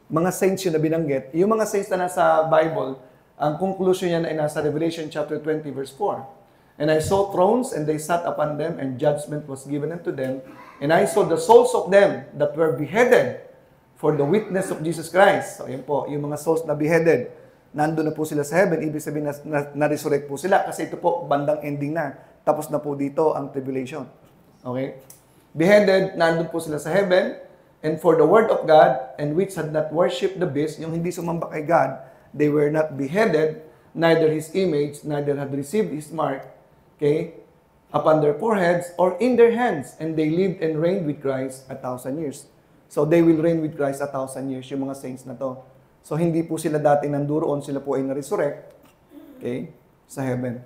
mga saints yun na binanggit. Yung mga saints na nasa Bible, ang conclusion niyan ay nasa Revelation chapter 20 verse 4. And I saw thrones, and they sat upon them, and judgment was given unto them. And I saw the souls of them that were beheaded for the witness of Jesus Christ. So, yun po, yung mga souls na beheaded, nandun na po sila sa heaven. Ibig sabihin na-resurrect po sila kasi ito po, bandang ending na. Tapos na po dito ang tribulation. Okay? Beheaded, nandun po sila sa heaven. And for the word of God, and which had not worshipped the beast, yung hindi sumamba kay God, they were not beheaded, neither his image, neither had received his mark, okay, upon their foreheads or in their hands, and they lived and reigned with Christ 1,000 years. So they will reign with Christ 1,000 years, yung mga saints na to. So hindi po sila dati nanduroon, sila po ay na-resurrect, okay, sa heaven.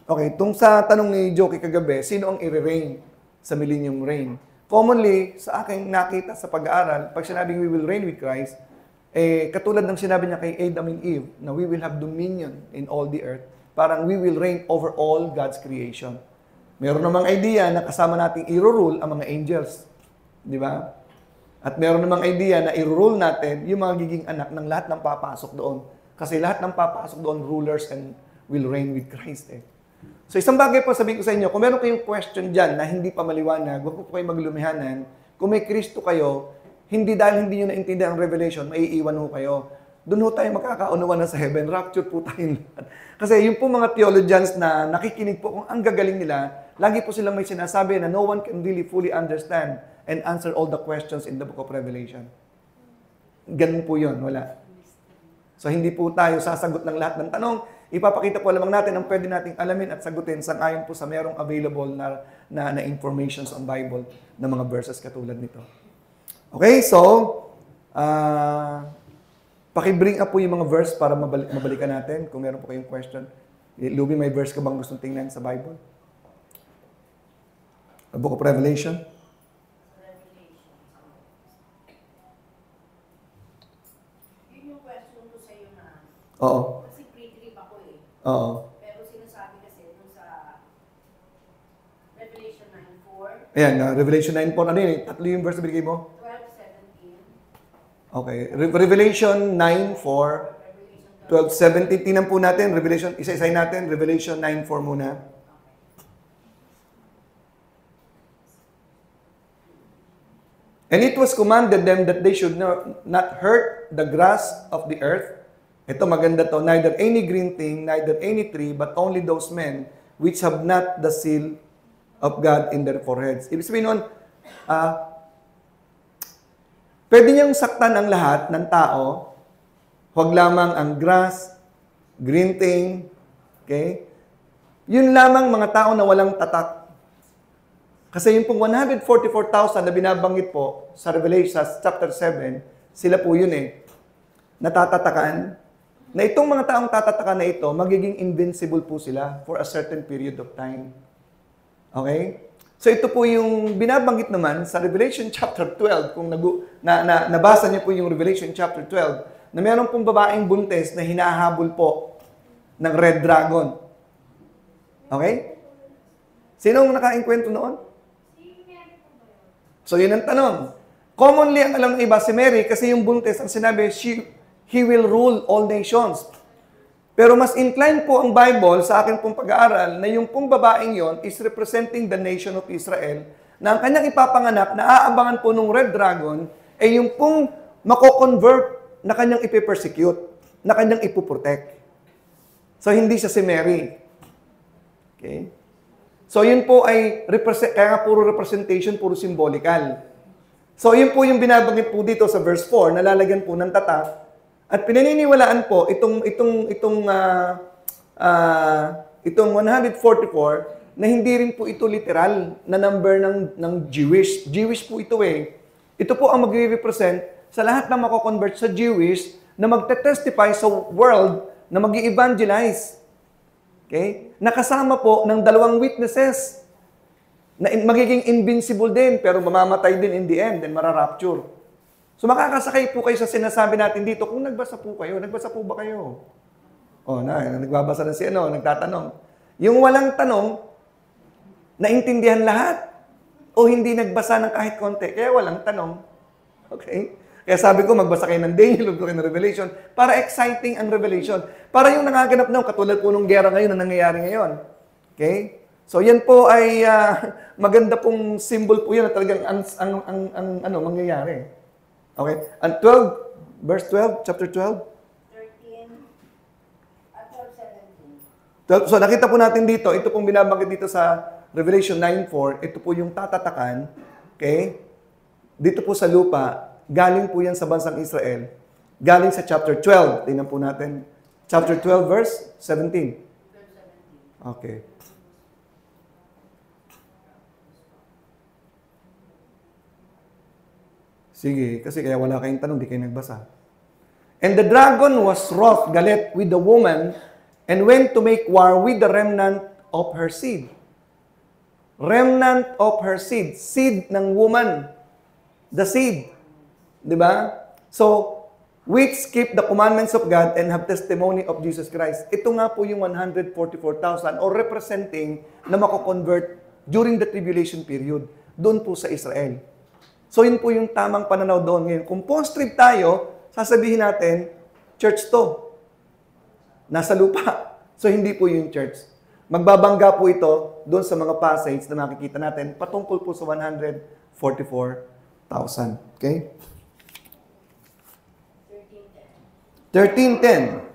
Okay, tung sa tanong ni Joki kagabi, sino ang i-reign sa millennium reign? Commonly, sa aking nakita sa pag-aaral, pag sinabing we will reign with Christ, katulad ng sinabi niya kay Adam and Eve, na we will have dominion in all the earth, parang we will reign over all God's creation. Meron namang idea na kasama nating i-rule ang mga angels. Di ba? At meron namang idea na i-rule natin yung mga giging anak ng lahat ng papasok doon. Kasi lahat ng papasok doon, rulers and will reign with Christ. So isang bagay po sabihin ko sa inyo, kung meron kayong question dyan na hindi pa maliwanag, huwag po kayo maglumihanan. Kung may Kristo kayo, hindi dahil hindi nyo naintindihan ang revelation, maiiwan ho kayo. Doon ho tayo magkakaunawan na sa heaven. Rapture po tayo lahat. Kasi yung po mga theologians na nakikinig po, kung ang gagaling nila, lagi po silang may sinasabi na no one can really fully understand and answer all the questions in the book of Revelation. Ganun po yun, wala. So hindi po tayo sasagot ng lahat ng tanong. Ipapakita po lamang natin ang pwede nating alamin at sagutin sang-ayon po sa merong available na informations on Bible na mga verses katulad nito. Okay, so paki-bring up po yung mga verse para mabalikan natin kung meron po kayong question. Luby, may verse ka bang gustong tingnan sa Bible? The Book of Revelation? Yun yung question ko sa iyo na. Oo. Kasi pre-trip ako eh. Oo. Pero sinasabi kasi dun sa Revelation 9:4, Ayan, Revelation 9 po. Ano yun? Tatlo yung verse na binigay mo? 12:17, Okay. Revelation 9:4, Revelation 12:17. Tingnan po natin. Revelation, isa-isay natin. Revelation 9:4 muna. And it was commanded them that they should not hurt the grass of the earth. Ito maganda to. Neither any green thing, neither any tree, but only those men which have not the seal of God in their foreheads. Ibig sabihin nun, pwede niyang saktan ang lahat ng tao. Huwag lamang ang grass, green thing, okay? Yun lamang mga tao na walang tatak. Kasi yung pong 144,000 na binabanggit po sa Revelation chapter 7, sila po yun eh, natatatakan. Na itong mga taong tatatakan na ito, magiging invincible po sila for a certain period of time. Okay? So ito po yung binabanggit naman sa Revelation chapter 12, kung nabasa niyo po yung Revelation chapter 12, na meron pong babaeng buntes na hinahabol po ng red dragon. Okay? Sino ang nakainkwento noon? So yun ang tanong. Commonly, ang alam ng iba si Mary kasi yung buntes, ang sinabi, He will rule all nations. Pero mas inclined po ang Bible sa akin pong pag-aaral na yung pong babaeng yon is representing the nation of Israel na ang kanyang ipapanganak na aabangan po ng red dragon ay yung pong mako-convert na kanyang ipipersecute, na kanyang ipoprotect. So hindi siya si Mary. Okay? So yun po ay, kaya nga puro representation, puro symbolical. So yun po yung binabanggit po dito sa verse 4, nalalagyan po ng tatak. At pinaniniwalaan po itong 144 na hindi rin po ito literal na number ng Jewish. Jewish po ito eh. Ito po ang magre-represent sa lahat ng mako-convert sa Jewish na magte-testify sa world na mag-i-evangelize. Okay? Nakasama po ng dalawang witnesses na magiging invincible din pero mamamatay din in the end and mararapture. So makakasakay po kayo sa sinasabi natin dito kung nagbasa po ba kayo? Nagbabasa na si nagtatanong. Yung walang tanong, naintindihan lahat o hindi nagbasa ng kahit konti, kaya walang tanong. Okay? Kaya sabi ko, magbasa kayo ng Daniel, magbasa kayo ng Revelation, para exciting ang Revelation. Para yung nangaganap na, katulad po nung gera ngayon na nangyayari ngayon. Okay? So yan po ay maganda pong symbol po yan na talagang mangyayari. Okay? And 12, verse 12, chapter 12. 13 at 12:17. So nakita po natin dito, ito pong binabanggit dito sa Revelation 9:4, ito po yung tatatakan, okay? Dito po sa lupa, galing po yan sa bansang Israel. Galing sa chapter 12. Tingnan po natin. Chapter 12, verse 17. Okay. Sige, kasi kaya wala kayong tanong, di kayo nagbasa. And the dragon was wroth, galit, with the woman, and went to make war with the remnant of her seed. Remnant of her seed. Seed ng woman. The seed. Diba? So, which keep the commandments of God and have testimony of Jesus Christ. Ito nga po yung 144,000 or representing na mako-convert during the tribulation period doon po sa Israel. So, yun po yung tamang pananaw doon ngayon. Kung post-trib tayo, sasabihin natin, church to. Nasa lupa. So, hindi po yung church. Magbabangga po ito doon sa mga passage na makikita natin patungkol po sa 144,000. Okay? 13:10.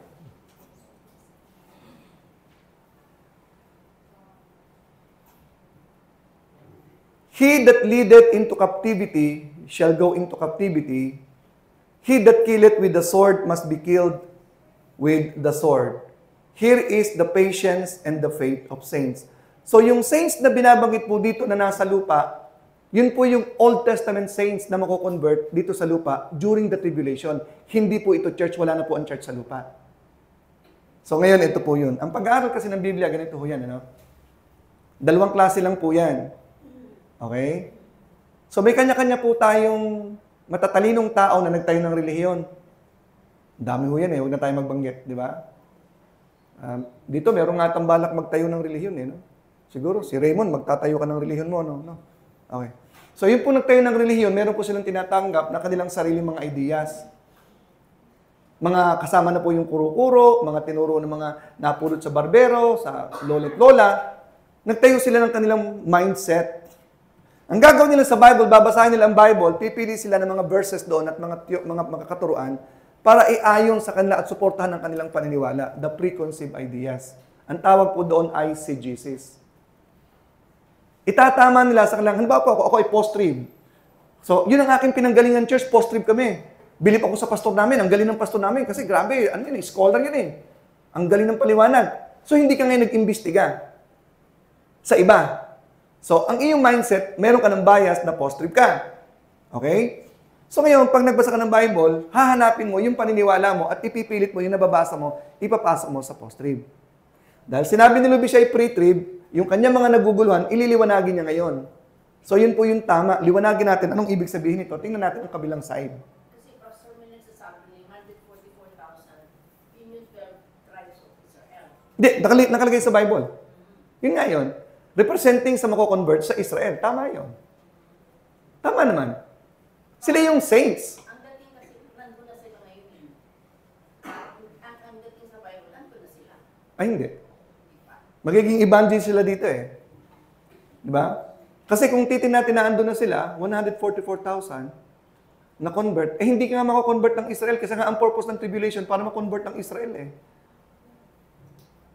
He that leadeth into captivity shall go into captivity. He that killeth with the sword must be killed. with the sword. Here is the patience and the faith of saints. So yung saints na binabanggit po dito na nasa lupa, yun po yung Old Testament saints na mako-convert dito sa lupa during the tribulation. Hindi po ito church, wala na po ang church sa lupa. So ngayon, ito po yun. Ang pag-aaral kasi ng Biblia, ganito po yan, ano? Dalawang klase lang po yan. Okay? So may kanya-kanya po tayong matatalinong tao na nagtayo ng relihiyon. Dami ho yan eh, huwag na tayo magbanggit, di ba? Dito, meron nga tambalak magtayo ng relihiyon eh, no? Siguro, si Raymond, magtatayo ka ng relihiyon mo, no? Okay. So, yung po nagtayo ng relihiyon, meron po silang tinatanggap na kanilang sariling mga ideas. Mga kasama na po yung kuro-kuro, mga tinuro ng mga napulot sa barbero, sa lolo't lola. Nagtayo sila ng kanilang mindset. Ang gagawin nila sa Bible, babasahin nila ang Bible, pipili sila ng mga verses doon at mga katuruan para iayon sa kanila at suportahan ang kanilang paniniwala, the preconceived ideas. Ang tawag po doon ay exegesis. Itatama nila sa kanilang, halimbawa po ako ay post-trib. So, yun ang aking pinanggalingan church, post-trib kami. Bilip ako sa pastor namin, ang galing ng pastor namin, kasi grabe, ano yun, scholar yun eh. Ang galing ng paliwanag. So, hindi ka ngayon nag-imbestiga sa iba. So, ang iyong mindset, meron ka ng bias na post-trib ka. Okay? So, ngayon, pag nagbasa ka ng Bible, hahanapin mo yung paniniwala mo at ipipilit mo yung nababasa mo, ipapasok mo sa post-trib. Dahil sinabi ni Luby siya ay pre-trib, yung kanyang mga naguguluhan, ililiwanagin niya ngayon. So, yun po yung tama. Liwanagin natin anong ibig sabihin nito. Tingnan natin ang kabilang side. Kasi Pastor, may nagsasabi ng 144,000, yun yung 12 tribes of Israel. Hindi, nakalagay sa Bible. Yun nga yun. Representing sa mako-convert sa Israel. Tama yun. Tama naman. Sila yung saints. Ang dating kasi, nandun na sila ngayon. Ang dating sa Bible, nandun na sila. Ay, hindi. Magiging evangelist sila dito eh. Di ba? Kasi kung titin natin na andun na sila, 144,000 na convert, eh hindi ka nga mako-convert ng Israel kasi nga ang purpose ng tribulation para ma-convert ng Israel eh.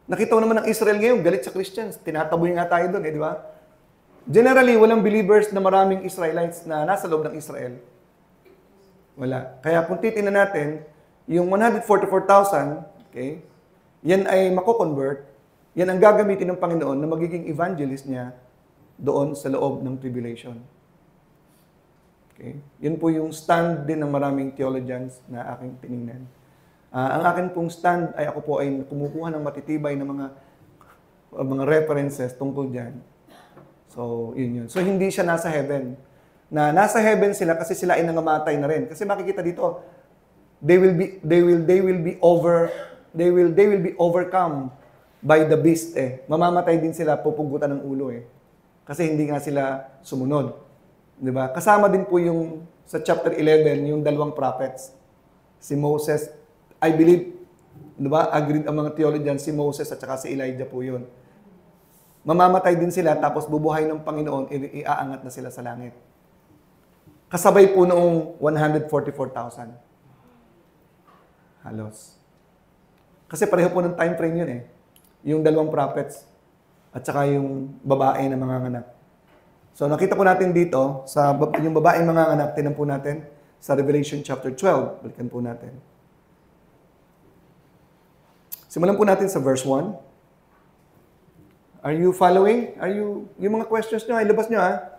Nakita mo naman ng Israel ngayon, galit sa Christians. Tinataboy nga tayo doon eh, di ba? Generally, walang believers na maraming Israelites na nasa loob ng Israel. Wala. Kaya kung titingnan natin, yung 144,000, okay, yan ay mako-convert, yan ang gagamitin ng Panginoon na magiging evangelist niya doon sa loob ng tribulation. Okay? Yan po yung stand din ng maraming theologians na aking tinignan. Ang akin pong stand ay ako po ay kumukuha ng matitibay na mga references tungkol dyan. So, yun yun. So, hindi siya nasa heaven. Na nasa heaven sila kasi sila ay nangamatay na rin. Kasi makikita dito, they will be overcome by the beast eh. Mamamatay din sila, pupugutan ng ulo eh. Kasi hindi nga sila sumunod. 'Di ba? Kasama din po yung sa chapter 11 yung dalawang prophets. Si Moses, I believe, 'di ba? Agreed ang mga theologians, si Moses at saka si Elijah po 'yun. Mamamatay din sila tapos bubuhay ng Panginoon, iaangat na sila sa langit. Kasabay po noong 144,000. Halos. Kasi pareho po ng time frame 'yun eh. Yung dalawang prophets at saka yung babae na manganganak. So nakita po natin dito, sa yung babaeng manganganak, tinan po natin sa Revelation chapter 12. Balikan po natin. Simulan po natin sa verse 1. Are you following? Yung mga questions nyo, ilabas nyo ha.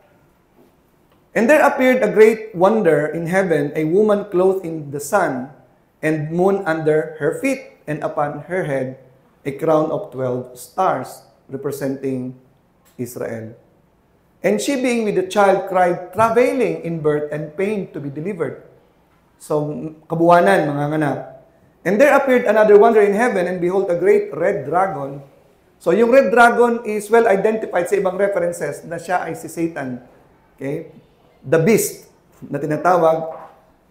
And there appeared a great wonder in heaven, a woman clothed in the sun, and moon under her feet, and upon her head a crown of 12 stars, representing Israel. And she being with the child cried, travailing in birth and pain to be delivered. So, kabuwanan, mga nganak. And there appeared another wonder in heaven, and behold, a great red dragon. So, yung red dragon is well identified sa ibang references na siya ay si Satan. Okay? The beast na tinatawag,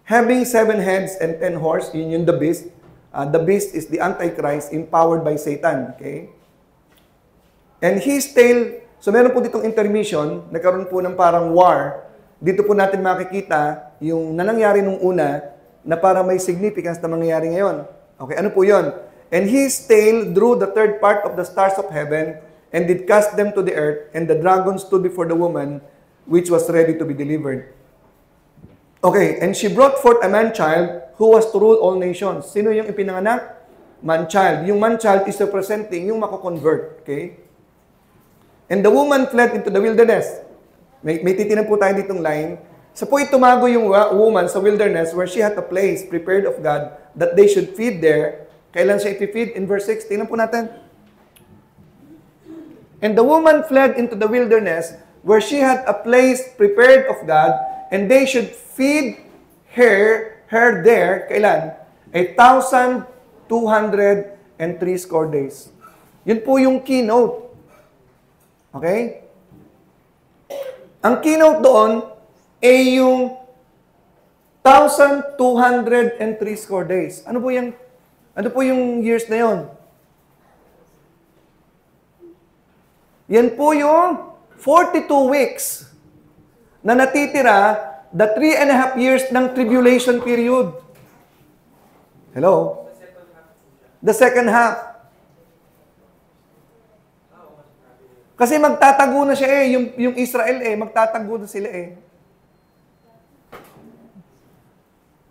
having 7 heads and 10 horns, yun yung the beast. The beast is the Antichrist empowered by Satan. Okay? And his tail, so meron po ditong intermission, nagkaroon po ng parang war. Dito po natin makikita yung nangyari nung una na para may significance na mangyayari ngayon. Okay, ano po yun? And his tail drew the third part of the stars of heaven and did cast them to the earth, and the dragon stood before the woman which was ready to be delivered. Okay, and she brought forth a man-child who was to rule all nations. Sino yung ipinanganak? man-child. Yung man-child is representing yung mako-convert. Okay? And the woman fled into the wilderness. May titinan po tayo ditong line. So po itumago yung woman sa wilderness where she had a place prepared of God that they should feed there. Kailan siya ipifeed? In verse 6. Tingnan po natin. And the woman fled into the wilderness where she had a place prepared of God, and they should feed her there. Kailan? 1,203 days. Yun po yung keynote. Okay? Ang keynote doon ay yung 1,203 days. Ano po yung years na yon? Yan po yung 42 weeks na natitira the 3.5 years ng tribulation period. Hello? The second half. Kasi magtatago na siya yung Israel magtatago na sila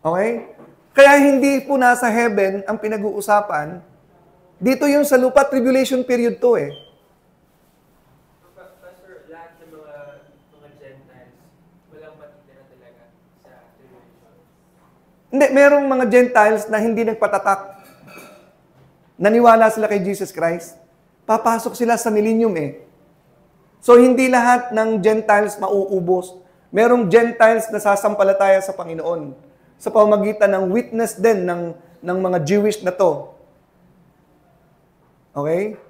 Okay? Kaya hindi po nasa heaven ang pinag-uusapan. Dito yung sa lupa, tribulation period to Pastor, lahat ng mga Gentiles, walang matitira talaga sa tribulation. Hindi, merong mga Gentiles na hindi nagpatatak. Naniwala sila kay Jesus Christ. Papasok sila sa millennium So, hindi lahat ng Gentiles mauubos. Merong Gentiles na sasampalataya sa Panginoon sa pamamagitan ng witness din ng mga Jewish na to. Okay?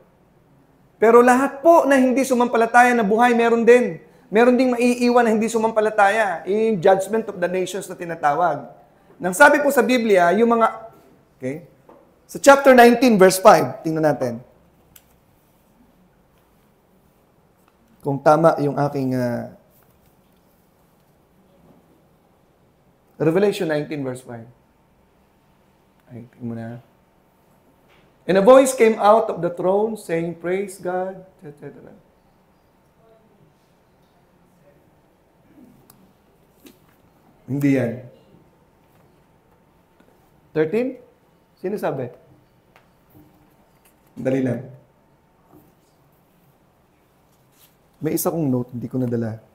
Pero lahat po na hindi sumampalataya na buhay, meron din. Meron ding maiiwan na hindi sumampalataya. Yung judgment of the nations na tinatawag. Nang sabi po sa Biblia, yung mga... Okay? Sa chapter 19, verse 5, tingnan natin. Kung tama yung aking Revelation 19 verse 5. Ay, tingnan mo na. And a voice came out of the throne saying, Praise God, etc. Hindi yan. 13? Sino sabi? Dali lang. May isa kong note, hindi ko nadala.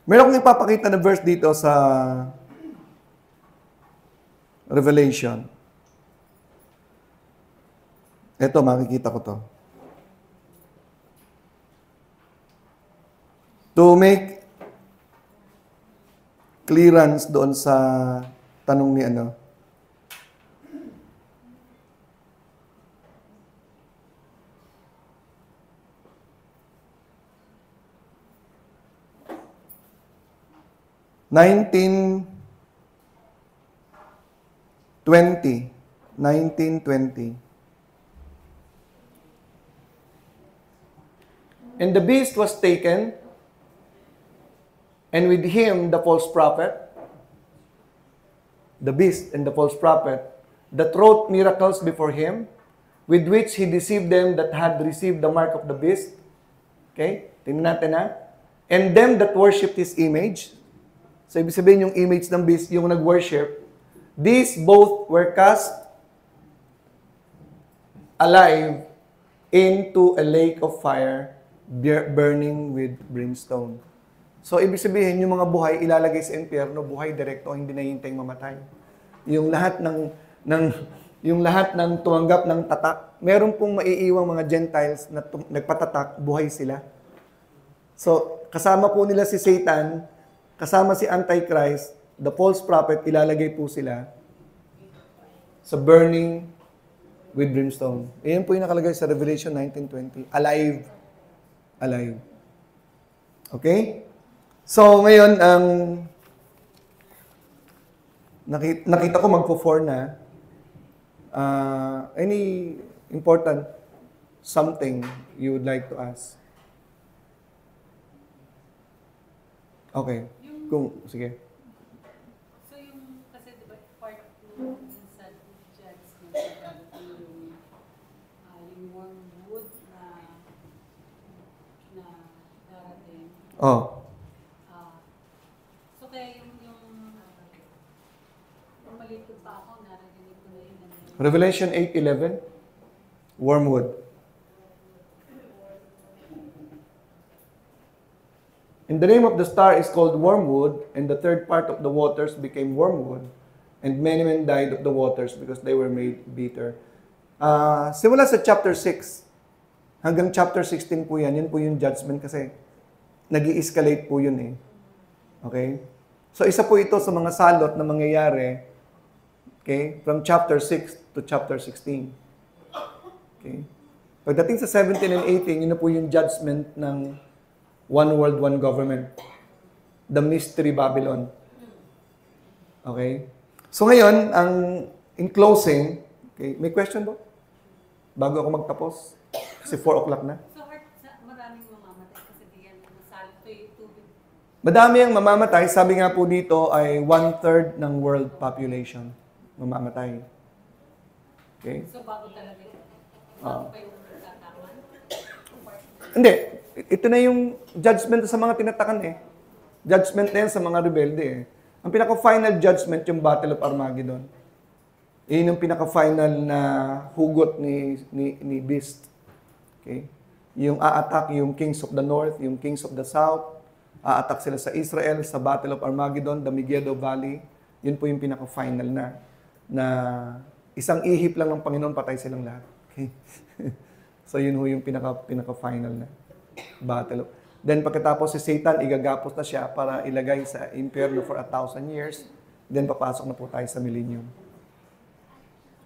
Meron akong ipapakita na verse dito sa Revelation. Ito, makikita ko to. To make clearance doon sa tanong ni ano. $1920. And the beast was taken, and with him the false prophet, the beast and the false prophet, that wrought miracles before him, with which he deceived them that had received the mark of the beast. Okay? Tingnan natin And them that worshipped his image. So, ibig sabihin yung image ng beast, yung nag-worship, these both were cast alive into a lake of fire burning with brimstone. So, ibig sabihin, yung mga buhay ilalagay sa impyerno, buhay direkto, hindi na hintayng mamatay. Yung lahat ng tumanggap ng tatak, meron pong maiiwang mga Gentiles na nagpatatak, buhay sila. So, kasama po nila si Satan, kasama si Antichrist, the false prophet, ilalagay po sila sa burning with brimstone. Ayan po yung nakalagay sa Revelation 19:20. Alive. Alive. Okay? So, ngayon, nakita ko magpo-4 na. Any important something you would like to ask? Okay. Sige. So yung, kasi diba, part of yung sa judgment, yung warm Oh. So kaya yung maliit pa ako, narinig ko na yun. Revelation 8:11. Wormwood. And the name of the star is called wormwood, and the third part of the waters became wormwood, and many men died of the waters because they were made bitter. Simula sa chapter 6 hanggang chapter 16 po yan. Yan po yung judgment kasi nag-i-escalate po yun eh. Okay? So isa po ito sa mga salot na mangyayari, okay, from chapter 6 to chapter 16. Okay? Pagdating sa 17 and 18, yun na po yung judgment ng one world, one government. The mystery Babylon. Okay? So ngayon, in closing, okay, may question ba? Bago ako magtapos? Kasi 4 o'clock na. So maraming mamamatay kasi diyan nasalot to yung tubig. Madami ang mamamatay. Sabi nga po dito ay 1/3 ng world population mamamatay. Okay? So bago talaga yun. Bago pa yung tataman. Hindi. Ito na yung judgment sa mga tinatakan eh. Judgment na yan sa mga rebelde eh. Ang pinaka-final judgment yung Battle of Armageddon. Yun yung pinaka-final na hugot ni Beast. Okay? Yung a-attack yung kings of the north, yung kings of the south. A-attack sila sa Israel, sa Battle of Armageddon, the Megiddo Valley. Yun po yung pinaka-final na isang ihip lang ng Panginoon, patay silang lahat. Okay? So yun ho yung pinaka-final na battle. Then pagkatapos si Satan, igagapos na siya para ilagay sa impyerno for 1,000 years. Then papasok na po tayo sa millennium.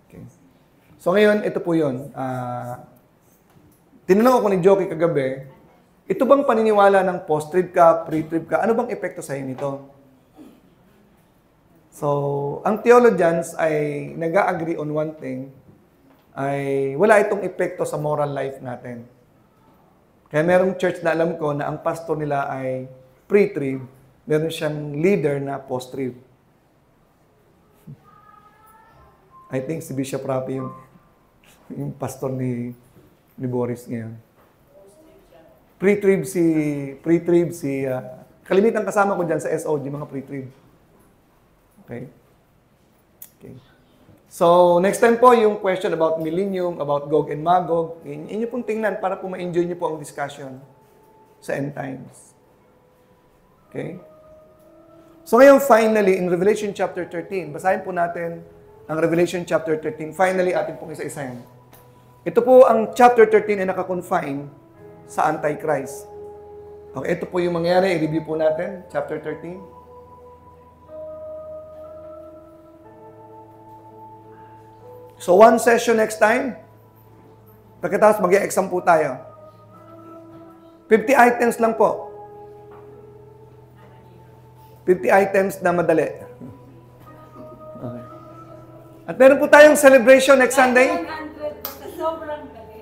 Okay. So ngayon, ito po yun. Tinanong ako ni Jockey kagabi, ito bang paniniwala ng post-trib ka, pre-trib ka, ano bang epekto sa iyo nito? So, ang theologians ay nag-agree on one thing, ay wala itong epekto sa moral life natin. Kaya merong church na alam ko na ang pastor nila ay pre-trib, meron siyang leader na post-trib. I think si Bishop Rapi yung pastor ni Boris ngayon. Pre-trib si kalimitan kasama ko dyan sa SOG, mga pre-trib. Okay? Okay. So, next time po, yung question about millennium, about Gog and Magog, inyo pong tingnan para po ma-enjoy nyo po ang discussion sa end times. Okay? So, ngayon, finally, in Revelation chapter 13, basahin po natin ang Revelation chapter 13. Finally, atin pong isa-isahin. Ito po, ang chapter 13 ay nakakonfine sa Antichrist. Okay, ito po yung mangyari. I-review po natin, chapter 13. So, one session next time. Pagkatapos mag-exam po tayo. 50 items lang po. 50 items na madali. Okay. At meron po tayong celebration next Sunday. 100 basta sobrang dali.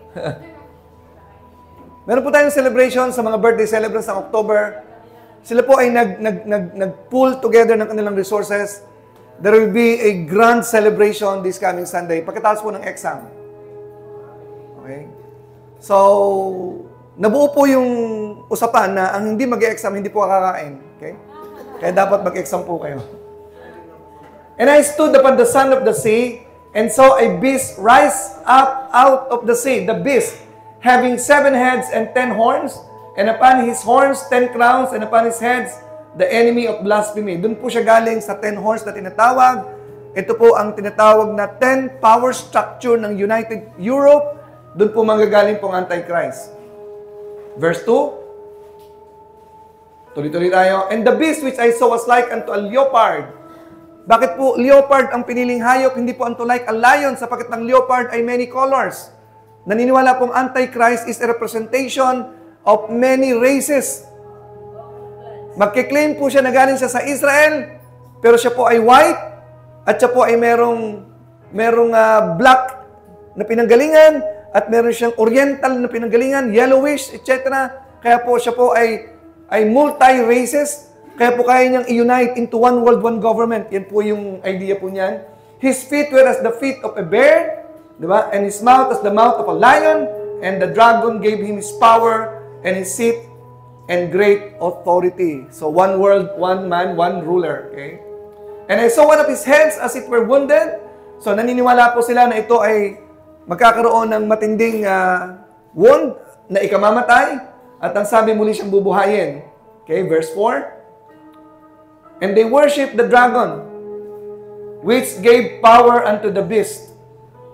Meron po tayong celebration sa mga birthday celebrants ng October. Sila po ay nag-pull together ng kanilang resources. There will be a grand celebration this coming Sunday, pagkatapos po ng exam. Okay? So, nabuo po yung usapan na ang hindi mag-exam, hindi po kakain. Okay? Kaya dapat mag-exam po kayo. And I stood upon the sand of the sea, and saw a beast rise up out of the sea. The beast, having 7 heads and 10 horns, and upon his horns 10 crowns, and upon his heads the enemy of blasphemy. Doon po siya galing sa 10 horns na tinatawag. Ito po ang tinatawag na 10 power structure ng United Europe. Doon po manggagaling pong Antichrist. Verse 2. Tuloy-tuloy tayo. And the beast which I saw was like unto a leopard. Bakit po leopard ang piniling hayop? Hindi po unto like a lion, sapagkat ang leopard ay many colors. Naniniwala pong Antichrist is a representation of many races. Magkiklaim po siya na galing siya sa Israel, pero siya po ay white, at siya po ay merong black na pinanggalingan, at meron siyang oriental na pinanggalingan, yellowish, etc. Kaya po siya po ay multi-races, kaya po kaya niyang i-unite into one world, one government. Yan po yung idea po niyan. His feet were as the feet of a bear, di ba? And his mouth as the mouth of a lion, and the dragon gave him his power and his seat and great authority. So, one world, one man, one ruler. Okay? And I saw one of his hands as it were wounded. So, naniniwala po sila na ito ay magkakaroon ng matinding wound na ikamamatay. At ang sabi, muli siyang bubuhayin. Okay, verse 4. And they worship the dragon, which gave power unto the beast.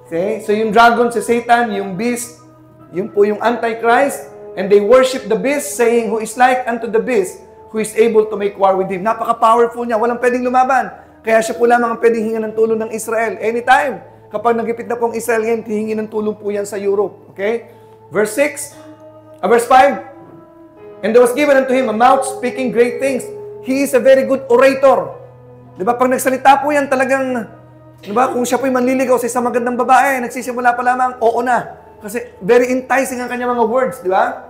Okay? So, yung dragon, si Satan, yung beast, yung po yung Antichrist, and they worship the beast, saying, who is like unto the beast, who is able to make war with him. Napaka-powerful niya. Walang pwedeng lumaban. Kaya siya po lamang ang pwedeng hingan ng tulong ng Israel. Anytime. Kapag nagipit na pong Israel yan, hihingi ng tulong po yan sa Europe. Okay? Verse 5. And there was given unto him a mouth speaking great things. He is a very good orator. Diba? Pag nagsalita po yan, talagang, diba? Kung siya po'y manliligaw sa isang magandang babae, nagsisimula pa lamang, oo na. Kasi very enticing ang kanyang mga words. Diba?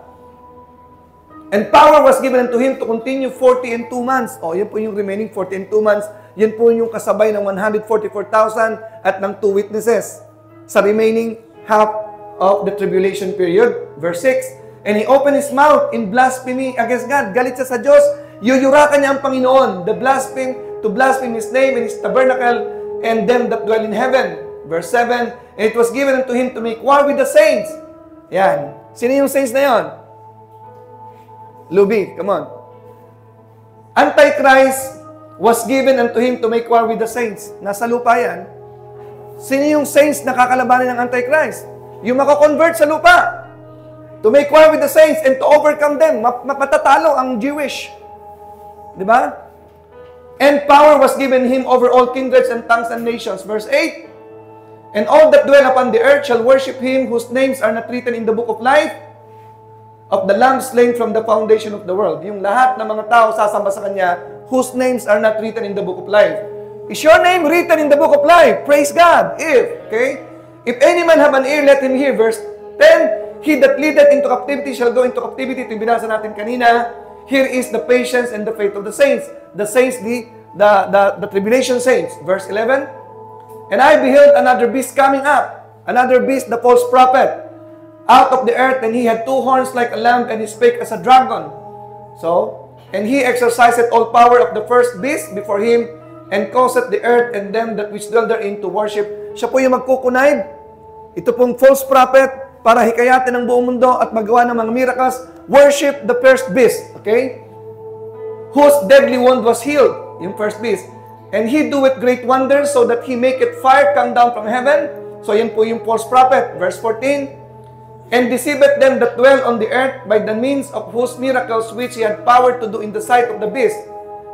And power was given unto him to continue 40 and 2 months. O, yan po yung remaining 40 and 2 months. Yan po yung kasabay ng 144,000 at ng 2 witnesses sa remaining half of the tribulation period. Verse 6, and he opened his mouth in blasphemy against God. Galit siya sa Diyos. Yuyurakan niya ang Panginoon. To blaspheme His name and His tabernacle and them that dwell in heaven. Verse 7, and it was given unto him to make war with the saints. Yan. Sino yung saints na yon? Luby, come on. Antichrist was given unto him to make war with the saints. Nasa lupa yan. Sino yung saints na kakalabanin ng Antichrist? Yung makakonvert sa lupa. To make war with the saints and to overcome them. Matatalo ang Jewish. Diba? And power was given him over all kindreds and tongues and nations. Verse 8. And all that dwell upon the earth shall worship him whose names are not written in the book of life of the Lamb slain from the foundation of the world. Yung lahat ng mga tao sasamba sa Kanya, whose names are not written in the book of life. Is your name written in the book of life? Praise God. If any man have an ear, let him hear. Verse 10, he that leadeth into captivity shall go into captivity. Ito yung binasa natin kanina. Here is the patience and the faith of the saints. The saints, the tribulation saints. Verse 11, and I beheld another beast coming up. Another beast, the false prophet, out of the earth, and he had 2 horns like a lamb, and he spake as a dragon. So, and he exercised all power of the first beast before him, and causeth the earth and them that which dwell therein to worship. Siya po yung magkukunayb. Ito pong false prophet, para hikayatin ang buong mundo at magawa ng mga miracles. Worship the first beast. Okay? Whose deadly wound was healed. Yung first beast. And he doeth great wonders, so that he maketh fire come down from heaven. So, yan po yung false prophet. Verse 14. And deceiveth them that dwell on the earth by the means of whose miracles which he had power to do in the sight of the beast,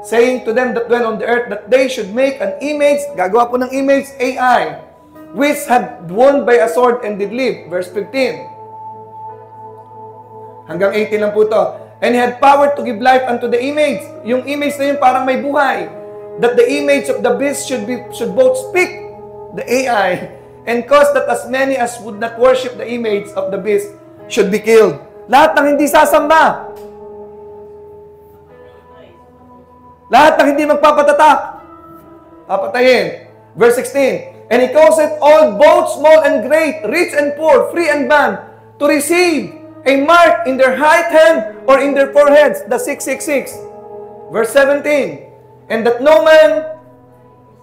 saying to them that dwell on the earth that they should make an image, gagawa po ng image, AI, which had won by a sword and did live. Verse 15. Hanggang 18 lang po ito. And he had power to give life unto the image. Yung image na yun parang may buhay. That the image of the beast should both speak, the AI, and cause that as many as would not worship the image of the beast should be killed. Lahat ng hindi sasamba. Lahat ng hindi magpapatatak. Papatayin. Verse 16. And he causeth all, both small and great, rich and poor, free and bond, to receive a mark in their right hand or in their foreheads, the 666. Verse 17. And that no man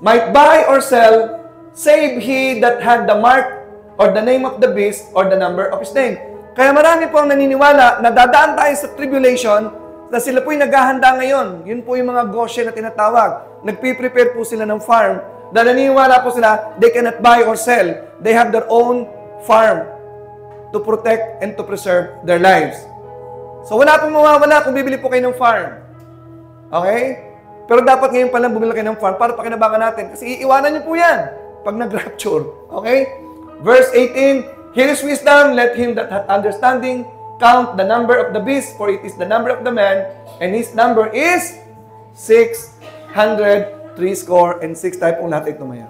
might buy or sell, save he that had the mark or the name of the beast or the number of his name. Kaya marami po ang naniniwala na dadaan tayo sa tribulation na sila po'y naghahanda ngayon. Yun po yung mga Goshen na tinatawag. Nagpiprepare po sila ng farm. Dahil naniniwala po sila, they cannot buy or sell. They have their own farm to protect and to preserve their lives. So wala pong mawawala kung bibili po kayo ng farm. Okay? Pero dapat ngayon pa lang bumili kayo ng farm para pakinabangan natin. Kasi iiwanan niyo po yan pag nag-rapture. Okay? Verse 18, here is wisdom, let him that hath understanding count the number of the beast, for it is the number of the man, and his number is 600, 3 score, and 6 tayo pong lahat ito maya.